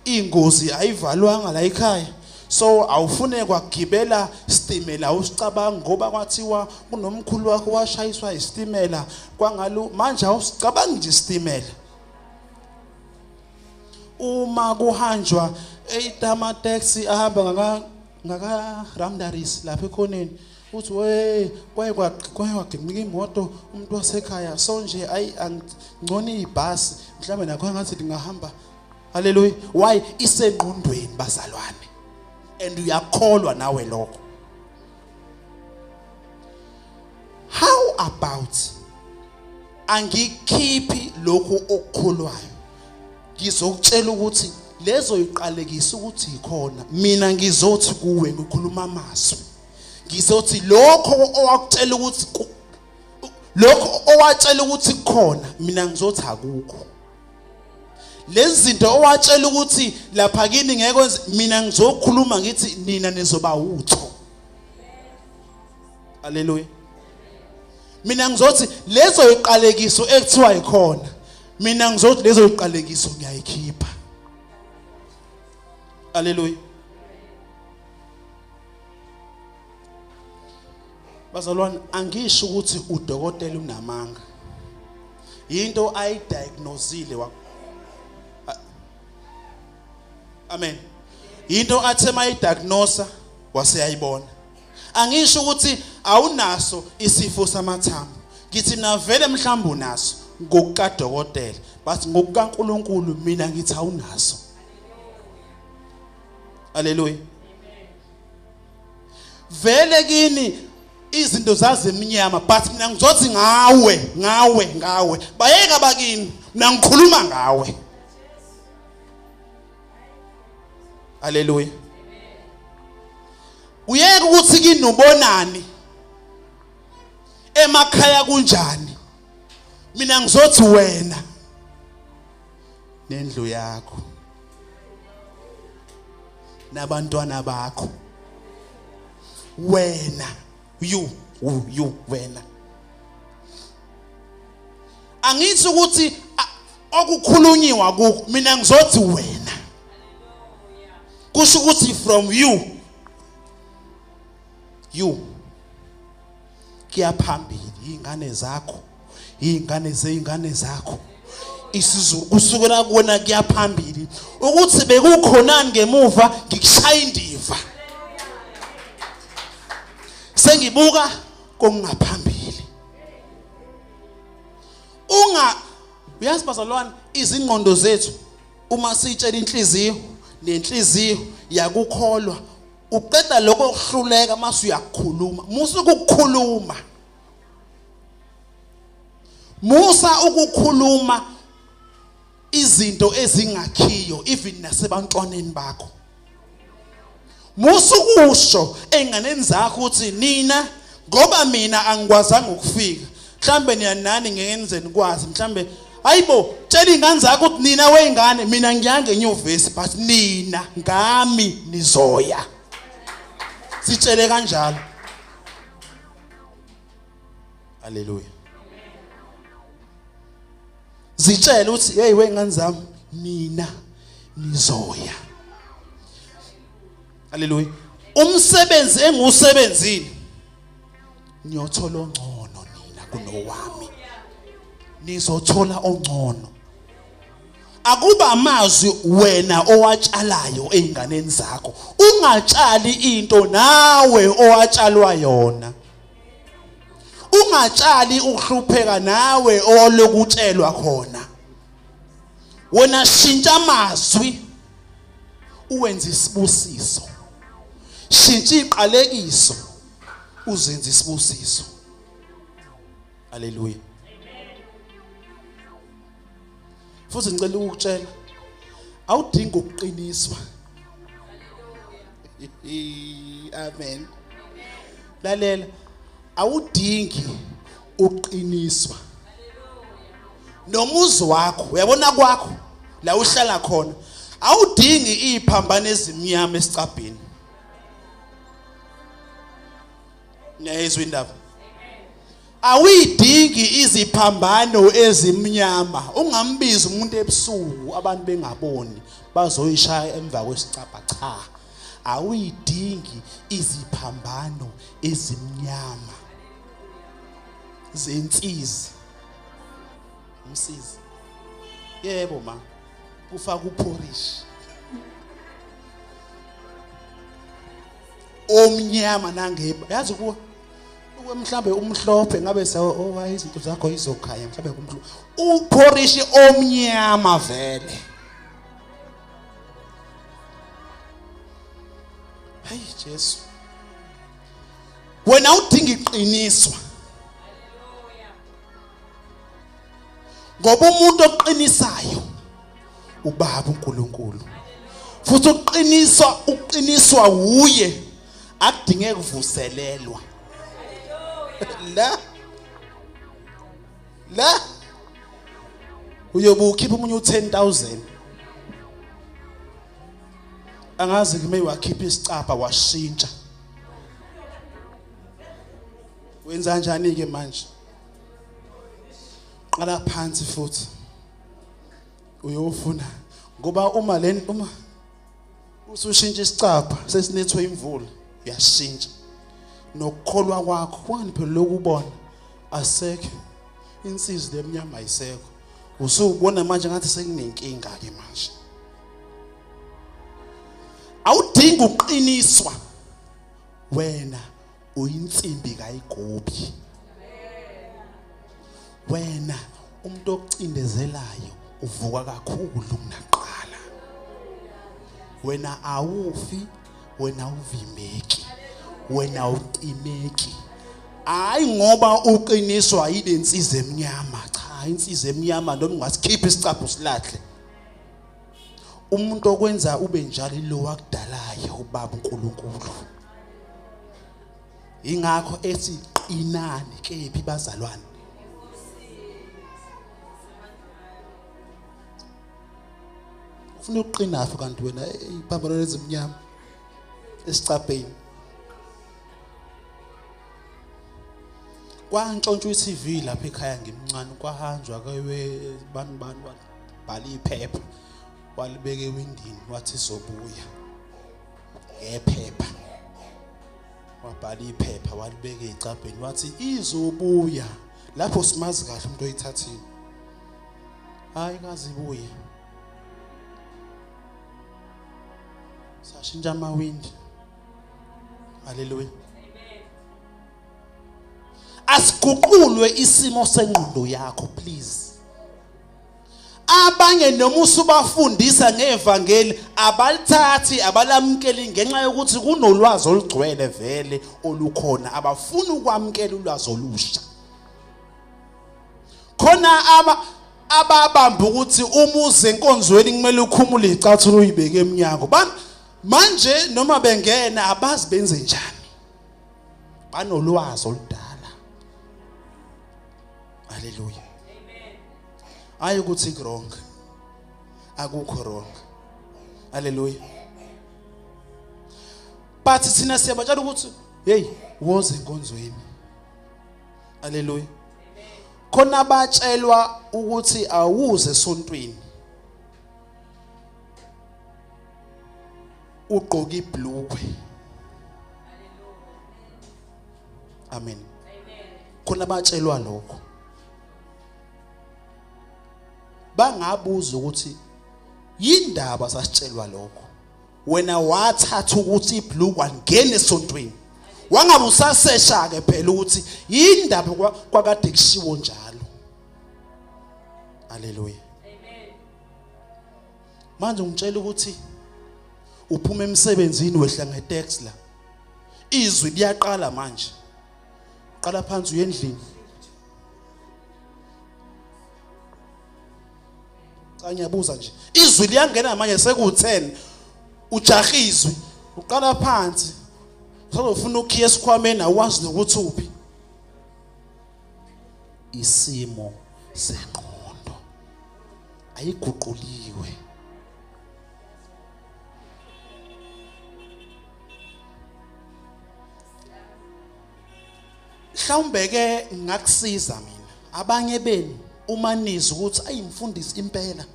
ingozi ayivalwanga la ekhaya so awufune kwagibela stimela usicabanga ngoba kwathiwa kunomkhulu wakho washayiswa istimela kwangalo manje awusicabanga nje istimela uma kuhanjwa eitama taxi ahamba ngaka Ramdaris lapha ekhoneni uthi we kwaye kwagimika imoto umuntu wasekhaya so nje angcono ibhasi mhlawumbe nakho ngathi ngahamba haleluya why isengqondweni bazalwane and uyakholwa nawe lokho how about angikhiphi lokho okukholwayo ngizokutshela ukuthi lezo iqalekisa ukuthi ikhona mina ngizothi kuwe ngikhuluma amazwi ngizothi lokho owakutshela ukuthi lokho owatshela ukuthi kukhona mina ngizothi akukho lezi zinto owatshela ukuthi lapha kini ngeke mina ngizokhuluma ngithi nina nizoba utho haleluya mina ngizothi lezo iqalekiso ekuthiwa ikhona mina ngizothi lezo iqalekiso ngiyayikhipha haleluya bazalwane angisho ukuthi udokotela unamanga into ayidiagnosile amen into athe mayidiagnosa waseyayibona angisho ukuthi awunaso isifo samathambo ngithi mina vele mhlawumbe unaso ngokukadokotela but ngokukaNkulunkulu mina ngithi awunaso haleluya vele kini izinto zazimnyama but mina ngizothi ngawe bayeka bakini mina ngikhuluma ngawe. Haleluya. Uyeke ukuthi kini ubonani emakhaya kunjani, mina ngizothi wena nendlu yakho nabantwana bakho, wena you wena. Angithi ukuthi okukhulunyiwa kuko mina ngizothi wena, kusho ukuthi from you kuyaphambili ingane zakho isizulu kusukela kuwena kuyaphambili ukuthi bekukhonani ngemuva ngikushaya indiva sengibuka kongaphambili. Uyazi bazalwane, izingqondo zethu uma sitshela inhliziyo nenhliziyo yakukholwa, uqeda lokho okuhluleka mase uyakukhuluma. Musa ukukhuluma izinto ezingakhiyo even nasebantwaneni bakho. Musa ukusho enganeni zakho ukuthi nina ngoba mina angikwazanga ukufika, mhlambe niyanani ngeke nizeni kwazi, mhlambe hayibo tshela ingane zakho ukuthi nina weyingane mina ngiyange enyuvesi but nina ngami nizoya. Sitshele kanjalo. Haleluya. Zitshele uthi hey weyingane zami nina nizoya. Haleluya. Umsebenzi engusebenzini niyothola ongcono nina kunowami. Nizothola ongcono. Akuba amazwi wena owatshalayo einganeni zakho. Ungatshali into nawe owatshalwa yona. Ungatshali ukuhlupheka nawe olokutshelwa khona. Wena shintsha amazwi uwenze isibusiso. Shintsha iqalekiso uzenze isibusiso. Haleluya. Futhi ngicela ukutshela awudingi ukuqiniswa. Amen. Lalela, awudingi uqiniswa. Nomuzi wakho uyabona kwakho la uhlala khona awudingi iphambano ezimnyama esicabheni. Niyezwe indaba? Awuyidingi iziphambano ezimnyama. Ungambiza umuntu ebusuku abantu bengaboni bazoyishaya emva kwesicabha, cha. Awuyidingi iziphambano ezimnyama zensizi. Umsizi yebo ma ufaka uphorishi omnyama nangeba, yazi kuwa mhlambe umhlophe ngabe sawa izinto zakho izokhanya mhlambe kumhlophe uphorishi omnyama vele. Hey Jesu, wena udinga iqiniswa. Ngoba umuntu oqinisayo ubaba uNkulunkulu. Futhi uqiniswa uye, akudingeki kuvuselelwa. La uyobukhipha umunye u10,000 angazi kimi wakhipha isicapha washintsha. Wenza kanjani ke manje? Qala phansi futhi uyofuna ngoba uma usushintsha isicapha sesinethwe imvula uyashintsha nokukholwa kwakho kwani phela lokubona aseke insizi lemnyama ayisekho. Usubona manje ngathi sekunenkinga ke manje. Awudingi uqiniswa, wena uyinsimbi kayigobi. Wena umuntu ocindezelayo uvuka kakhulu kunaqala. Wena awufi, wena uvimbeki, wena uqimeki. hayi ngoba uqiniswa yile insizwa emnyama. Cha, insizwa emnyama noma ungasikhipha isicapho silahle. Umuntu okwenza ube njalo ilo wakudalayo ubaba uNkulunkulu. Ingakho ethi qinani kephi bazalwane. Ufuna uqina afu kanti wena iphambano lezimnyama esicapheni. Kwantshontshwa iTV lapha ekhaya ngimncane kwahanjwa kwewe bani bhala iphepha walibeke ewindini wathi izobuya ngephepha. Wabhala iphepha walibeke ecapheni wathi izobuya. Lapho simazi kahle umuntu oyithathile. Hayi kazi ibuye. Sashintsha amawindi. Haleluya. Asiguqulwe isimo sengqondo yakho please. Abanye noma usubafundisa ngevangeli abalithathi abalamkeli ngenxa yokuthi kunolwazi olugcwele vele olukhona abafuni ukwamkela ulwazi olusha. Khona ababamba ukuthi umuze enkonzweni kumele ukhumule icathulo uyibeke eminyango. Manje noma bengena abazi benze njani. Banolwazi oludala. Hallelujah. Amen. Ayukuthi wrong. Akukho wrong. Hallelujah. But thina siyabatshela ukuthi hey woze enkonzweni. Hallelujah. Khona abatshelwa ukuthi awuze esontweni. Ugqoka ibhlukwe. Amen. Khona abatshelwa lokho. Bangabuza ukuthi yindaba sasitshelwa lokho. Wena wathatha ukuthi ibhlukwe angene esontweni. Wangabe usasesha ke phela ukuthi yindaba kwakade kushiwo njalo. Hallelujah. Amen. Manje ngitshela ukuthi uphuma emsebenzini wehla ngeTaxi la. Izwi liyaqala manje. Qala phansi uyendlini. Angiyabuza nje. Izwi liyangena manje seku10 ujahizwe. Uqala phansi. Uzofuna ukhiya esikhwameni awazi nokuthi uphi. Isimo sengqondo ayiguquliwe. Mhlawumbe ke ngakusiza mina. Abanye benu uma nizwa ukuthi ayimfundisi impela.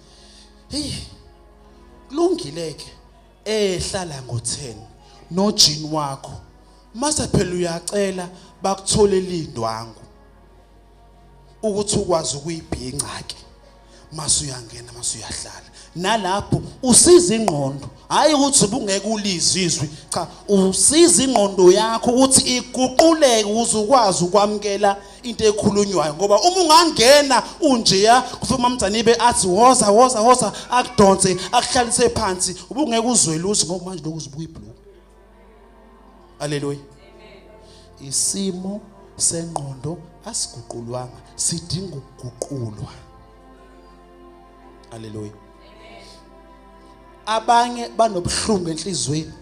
Hey. Kulungileke ehlala ngo10 nojini wakho. Mase phela uyacela bakuthole lindwangu. Ukuthi ukwazi ukuyibhinqa ke. Mase uyangena mase uyahlala. Nalapho usiza ingqondo. Hayi ukuthi ubungeke ulizizwe. Cha, usiza ingqondo yakho ukuthi iguquleke ukuze ukwazi ukwamkela into ekhulunywayo ngoba uma ungangena unjeya kufuma umdzanibe athi woza akudonse akuhlalise phansi ubungeke uzwe luthi ngoba manje lokhu uzibuka ibhlue. Haleluya. Amen. Isimo sengqondo asiguqulwanga sidinga ukuguqulwa. Haleluya. Abanye banobuhlungu enhlizweni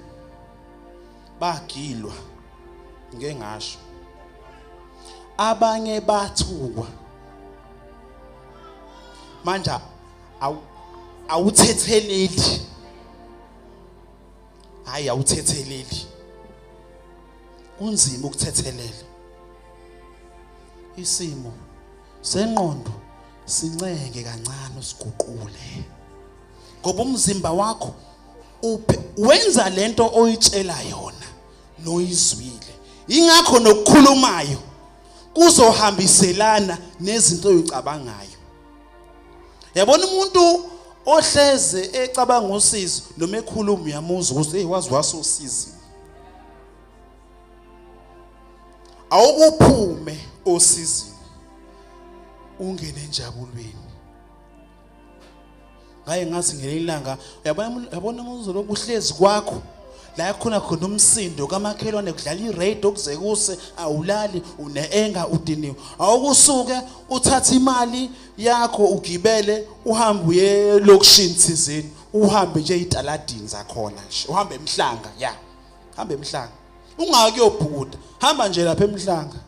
bagilwa ngeke ngasho. Abanye bathukwa manje awuthetheleli. Hayi awuthetheleli. Kunzima ukuthethelela. Isimo sengqondo sincenge kancane usiguqule. Ngoba umzimba wakho wenza lento oyitshela yona noyizwile. Ingakho nokukhulumayo kuzohambiselana nezinto oyicabangayo. Yabona umuntu ohleze ecabanga usizo noma ekhuluma uyamuzwa ukuthi hey wazi wasosizi. Awukuphume osizini ungene enjabulweni. Ngaye ngathi ngelinye ilanga yabona umuzwa lokuhlezi kwakho la khona umsindo kamakhelwane kudlala iradio kuze kuse awulali uneenga udiniwe awukusuke uthatha imali yakho ugibele uhambe uye lokushini thizeni uhambe nje italadini zakhona nje uhambe emhlanga hambe emhlanga ungakuyobhukuda hamba nje lapha emhlanga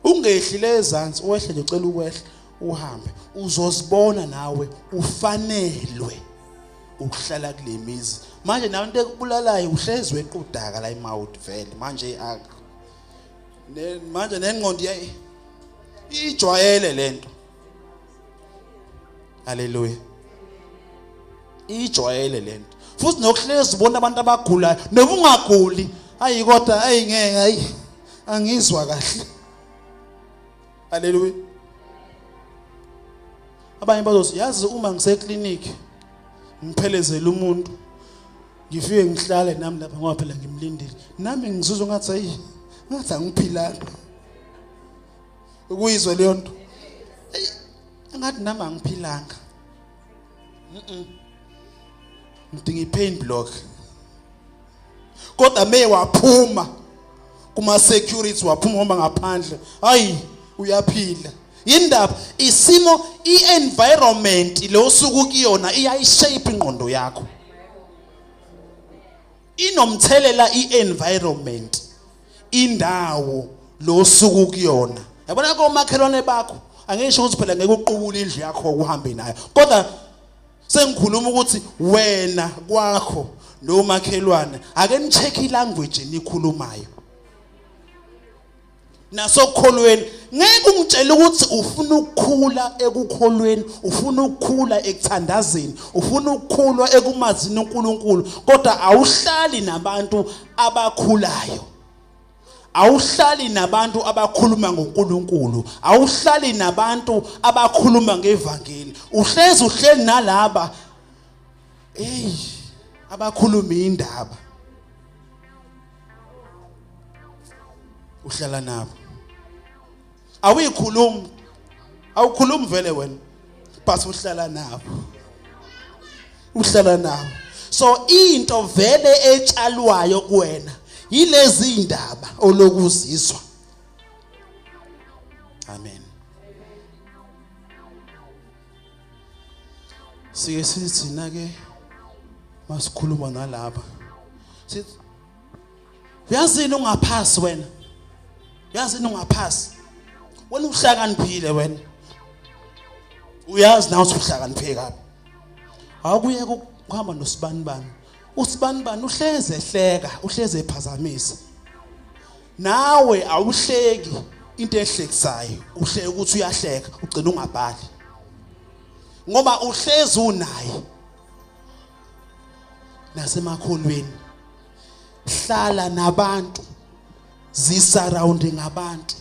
ungehlile ezantsi uwehle nje ucela ukwehla uhambe uzozibona nawe ufanelwe ukuhlala kule mizi manje nawe into ekubulalayo uhlezi wequdaka la eMount vele manje manje nengqondo ijwayele lento haleluya ijwayele lento futhi nokuhlezi ubona abantu abagulayo nobungaguli hayi kodwa ngeke hayi angizwa kahle haleluya abanye bazothi yazi uma ngiseclinic ngiphelezela umuntu ngifike ngihlale nami lapha ngoba phela ngimlindile nami ngizuzwa ngathi angiphilanga ukuyizwa leyo nto ngathi nami angiphilanga ngidinga ipain block kodwa waphuma kuma security waphuma hamba ngaphandle hayi uyaphila indaba isimo i-environment lo suku kuyona iyayishape ingqondo yakho inomthelela i-environment indawo lo suku kuyona yabona komakhelwane bakho angisho ukuthi phela ngeke uqubule indlu yakho ukuhambe nayo kodwa sengikhuluma ukuthi wena kwakho nomakhelwane ake nicheck ilanguage nikhulumayo nasokholweni ngeke ungitshele ukuthi ufuna ukukhula ekukholweni ufuna ukukhula ekuthandazeni ufuna ukukhula ekumazini uNkulunkulu kodwa awuhlali nabantu abakhulayo awuhlali nabantu abakhuluma ngoNkulunkulu awuhlali nabantu abakhuluma ngevangeli uhleli nalaba abakhuluma indaba uhlala nabo awukhulumi vele wena but uhlala nabo so into vele etshalwayo kuwena yilezi indaba olokuzizwa amen sike sithi nake masikhuluma nalaba sithi uyazini ungaphasi wena uyazini ungaphasi wena uhlakaniphile wena uyazi nawe uhlakaniphile kabi akuye ukuhamba noSibanibani uSibanibani uhleze ehleka uhleze ephazamisa nawe awuhleki into ehlekisayo uhleke ukuthi uyahleka ugcina ungabhali ngoba uhlezi unaye nasemakholweni hlala nabantu zisurrounding abantu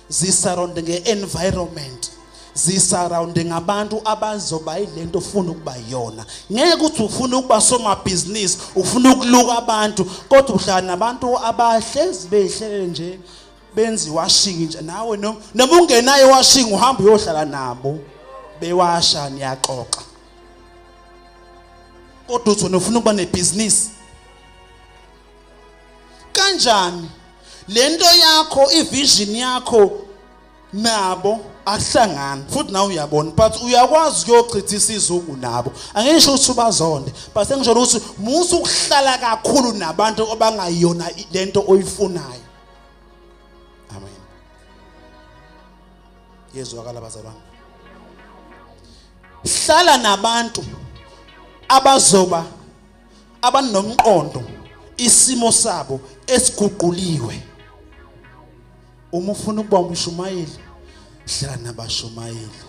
zisurrounding nge-environment zisurrounding abantu abazoba yilento ufuna ukuba yona ngeke ukuthi ufuna ukuba somabhizinisi ufuna ukuluka abantu kodwa uhlala nabantu abahlezi behlele nje benzi washing nje nawe noma ungenayo washing uhamba uyohlala nabo bewasha niyaxoxa kodwa uthi ufuna ukuba nebhizinisi kanjani lento yakho ivision yakho nabo ahlangana futhi nawe uyabona but uyakwazi ukuyochitha isizungu nabo angisho ukuthi ubazonde but sengisho ukuthi musu ukuhlala kakhulu nabantu abangayona lento oyifunayo amen yezwakala bazalwane hlala nabantu abazoba abanomqondo isimo sabo esiguquliwe uma ufuna ukuba umshumayeli hlala nabashumayeli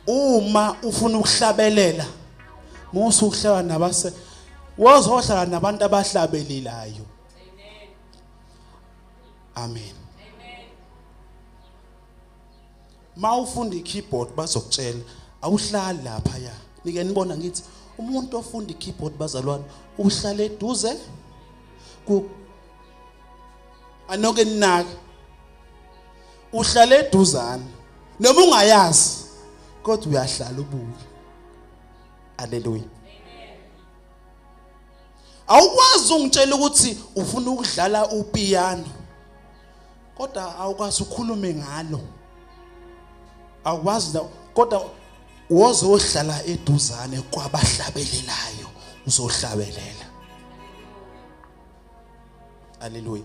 uma ufuna ukuhlabelela musu uhlala nabase wozohlala nabantu abahlabelelayo amen mawufunda ikeyboard bazokutshela awuhlali lapha ya nike nibona ngithi umuntu ofunda ikeyboard bazalwane uhlala eduze ku anoke ninaka uhlala eduzana noma ungayazi kodwa uyahlala ubuke haleluya awukwazi ungitshela ukuthi ufuna ukudlala upiano kodwa awukwazi ukukhuluma ngalo awukwazi kodwa wozohlala eduzane kwabahlabelelayo uzohlabelela haleluya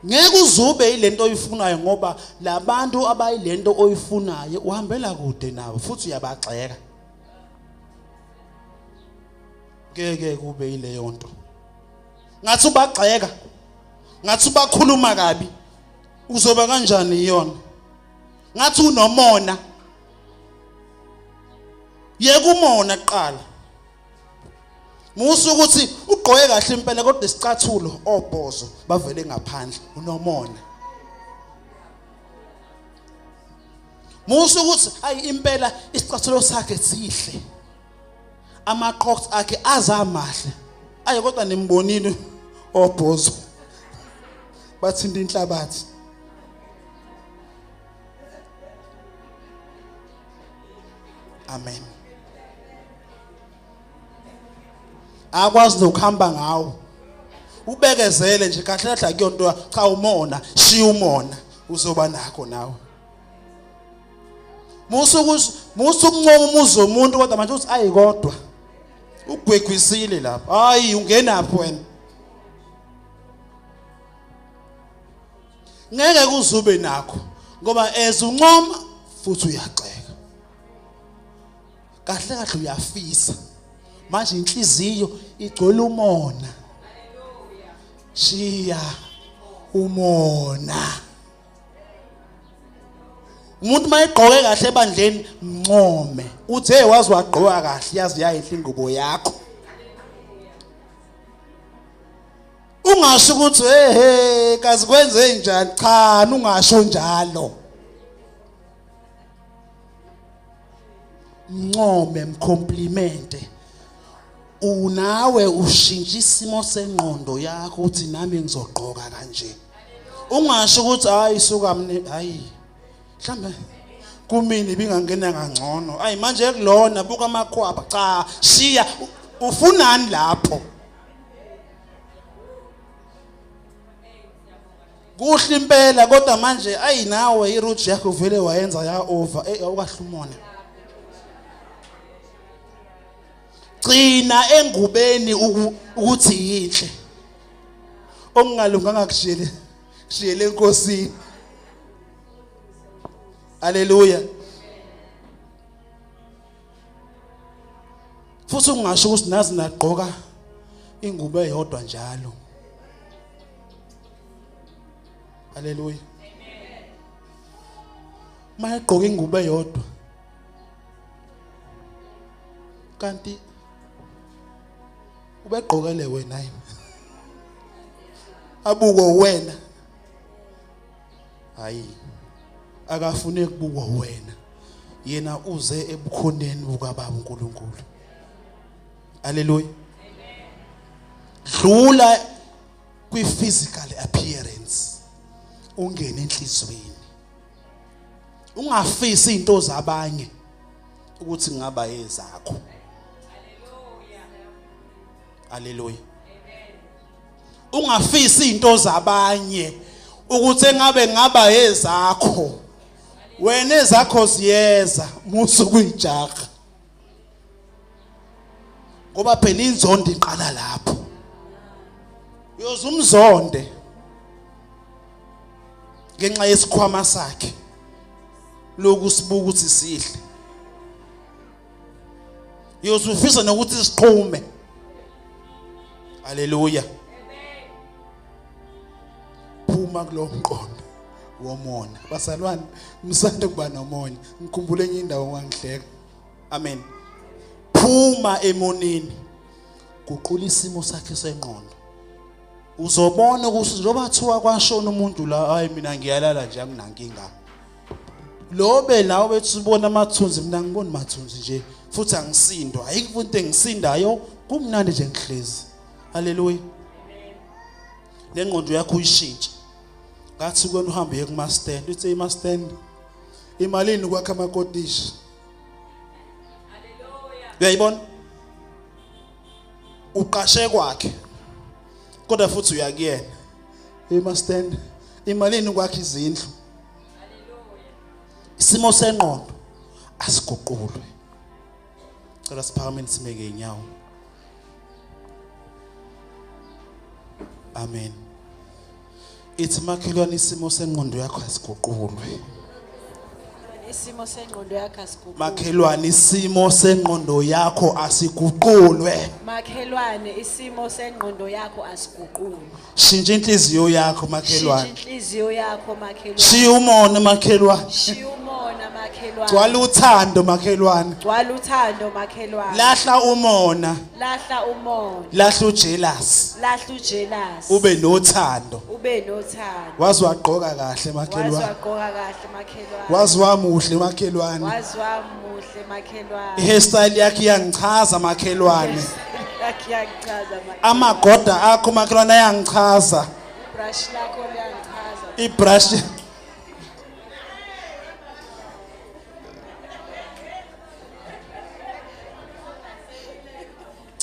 ngeke uzube ilento oyifunayo ngoba labantu abayilento oyifunayo uhambela kude nawe futhi uyabagxeka ngeke kube ileyo nto ngathi ubagxeka ngathi ubakhuluma kabi uzoba kanjani iyona ngathi unomona yeke umona kuqala musu ukuthi ugqoke kahle impela kodwa isicathulo obhozo bavele ngaphandle unomona musu ukuthi hayi impela isicathulo sakhe sihle amaqhoqo akhe azamahle ayi kodwa nimbonile obhozo bathinta inhlabathi amen akwazi nokuhamba ngawo ubekezele nje kahle kahle akuyonto cha umona shiya umona uzoba nakho nawe musu ukuncoma umuzi womuntu kodwa manje uthi ayi kodwa ugwegwisile lapha hayi ungenaphi wena ngeke kuzube nakho ngoba ezuncoma futhi uyaqeka kahle kahle uyafisa manje inhliziyo igcwele umona haleluya shiya umona umuntu mayigqoke kahle ebandleni mncome uthi hey wazi wagqoka kahle yazi yayihle ingubo yakho ungasho ukuthi hey kazi kwenze njani cha ungasho njalo mncome mcomplimente unawe ushintsha isimo sengqondo yakho uthi nami ngizogqoka kanje ungasho ukuthi hayi suka mne hayi mhlambe kumini ibingangena kangcono ayi manje kulona buka amakhwaba cha shiya ufunani lapho kuhle impela kodwa manje ayi nawe iroute yakho vele wayenza ya over awukahlumona gcina engubeni ukuthi yinhle okungalunganga kushiyele enkosini haleluya futhi ungasho ukuthi nazi nagqoka ingubo eyodwa njalo haleluya mayigqoka ingubo eyodwa kanti ubegqokele wena yini abuko wena hayi akafune kubukwa wena yena uze ebukhoneni bukaBaba uNkulunkulu haleluya dlula kwi physical appearance ungene enhlizweni ungafisi into zabanye ukuthi ngaba ezakho haleluya ungafisi into zabanye ukuthi engabe ngaba ezakho wena ezakho siyeza musu kuyijaga ngoba phela inzondo iqala lapho uyoza umzonde ngenxa yesikhwama sakhe lokhu sibuka ukuthi sihle uyozufisa nokuthi siqhume haleluya phuma kulo mqondo womona basalwane msande kuba nomoya ngikhumbule enye indawo wangihleka amen phuma emonini guqula isimo sakhe sengqondo uzobona ukuthi njoba thiwa kwashona umuntu la hayi mina ngiyalala nje anginankinga lobe lawo bethi ubona amathunzi mina ngibona mathunzi nje futhi angisindwa ayikho into engisindayo kumnandi nje ngihlezi haleluya lengqondo yakho uyishintshe ngathi kwena uhambe ye kuma stand uthi ima stand imalini kwakha amakotishi haleluya uyayibona uqashe kwakhe kodwa futhi uyakuyena stand imalini kwakhe izindlu isimo sengqondo asiguqulwe cela siphakameni sime ngeenyawo amen ithi makhelwane isimo sengqondo yakho asiguqulwe isimo sengqondo yakho asiguqulwe makhelwane isimo sengqondo yakho asiguqulwe makhelwane isimo sengqondo yakho asiguqulwe shintsha inhliziyo yakho makhelwane inhliziyo yakho makhelwane shiya umona makhelwane shiya umona makhelwane gcwala uthando makhelwane gcwala uthando makhelwane lahla umona lahla ujealous ube nothando wazi wagqoka kahle makhelwane wazi wamuhle makhelwane ihairstyle yakhe iyangichaza makhelwane amagoda akho makhelwane ayangichaza brush lakho liyangichaza ibrush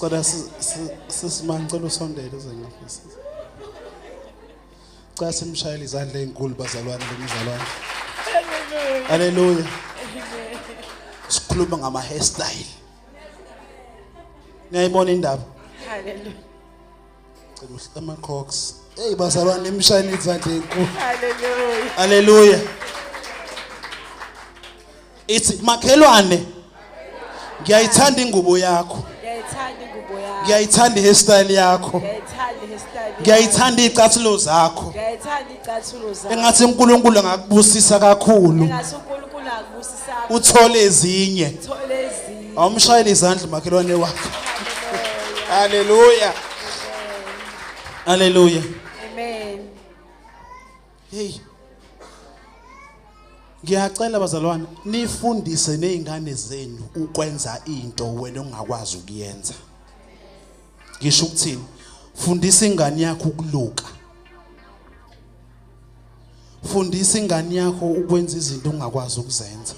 cela sisimangcela usondele uzengafisa cha simshayele izandla ezinkulu bazalwane bomzalwane haleluya sikhuluma ngama hairstyle ngiyayibona indaba haleluya cela ama crocs hey bazalwane imshayele izandla ezinkulu haleluya haleluya ithi makhelwane ngiyayithanda ingubo yakho ngiyayithanda ihairstyle yakho ngiyayithanda izicathulo zakho engathi uNkulunkulu angakubusisa kakhulu uthole ezinye awumshayele izandla makhelwane wakho haleluya haleluya amen hey ngiyacela bazalwane nifundise nezingane zenu ukwenza into wena ongakwazi ukuyenza ngisho ukuthini fundisa ingane yakho ukuluka fundisa ingane yakho ukwenza izinto ongakwazi ukuzenza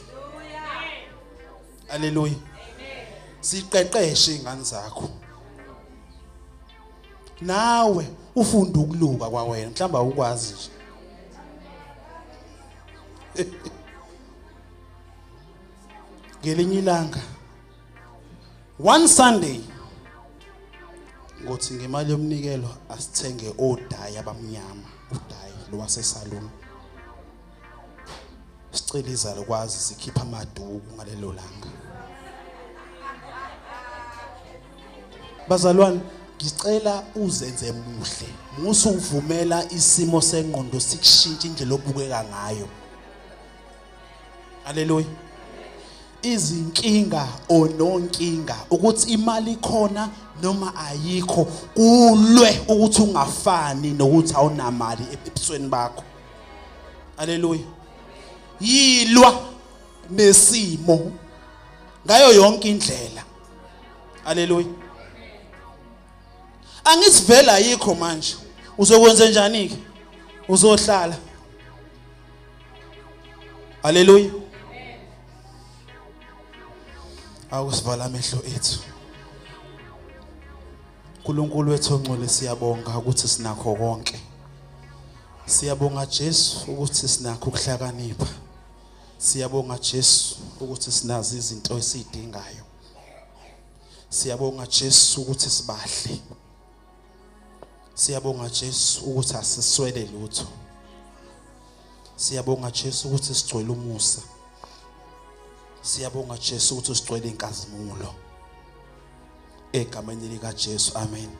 haleluya siqeqeshe ingane zakho nawe ufunda ukuluka kwawena mhlamba ukwazi nje ngelinye ilanga one Sunday ngothi ngemali yomnikelo asithenge odayi abamnyama udayi lo wasesaluni siceliza lokwazi sikhipha amaduku ngalelo langa bazalwane ngicela uzenze muhle musuvumela isimo sengqondo sikushintsha indlela obukeka ngayo haleluya izinkinga ononkinga ukuthi imali ikhona noma ayikho kulwe ukuthi ungafani nokuthi awunamali ebusweni bakho haleluya yilwa nesimo ngayo yonke indlela haleluya angisivela ayikho manje uzokwenza njani ke uzohlala haleluya awusivala amehlo ethu uNkulunkulu wethu ongcwele siyabonga ukuthi sinakho konke siyabonga Jesu ukuthi sinakho ukuhlakanipha siyabonga Jesu ukuthi sinazi izinto esidingayo siyabonga Jesu ukuthi sibahle siyabonga Jesu ukuthi asiswele lutho siyabonga Jesu ukuthi sigcwele umusa siyabonga Jesu ukuthi sigcwele inkazimulo egameni lika Jesu amen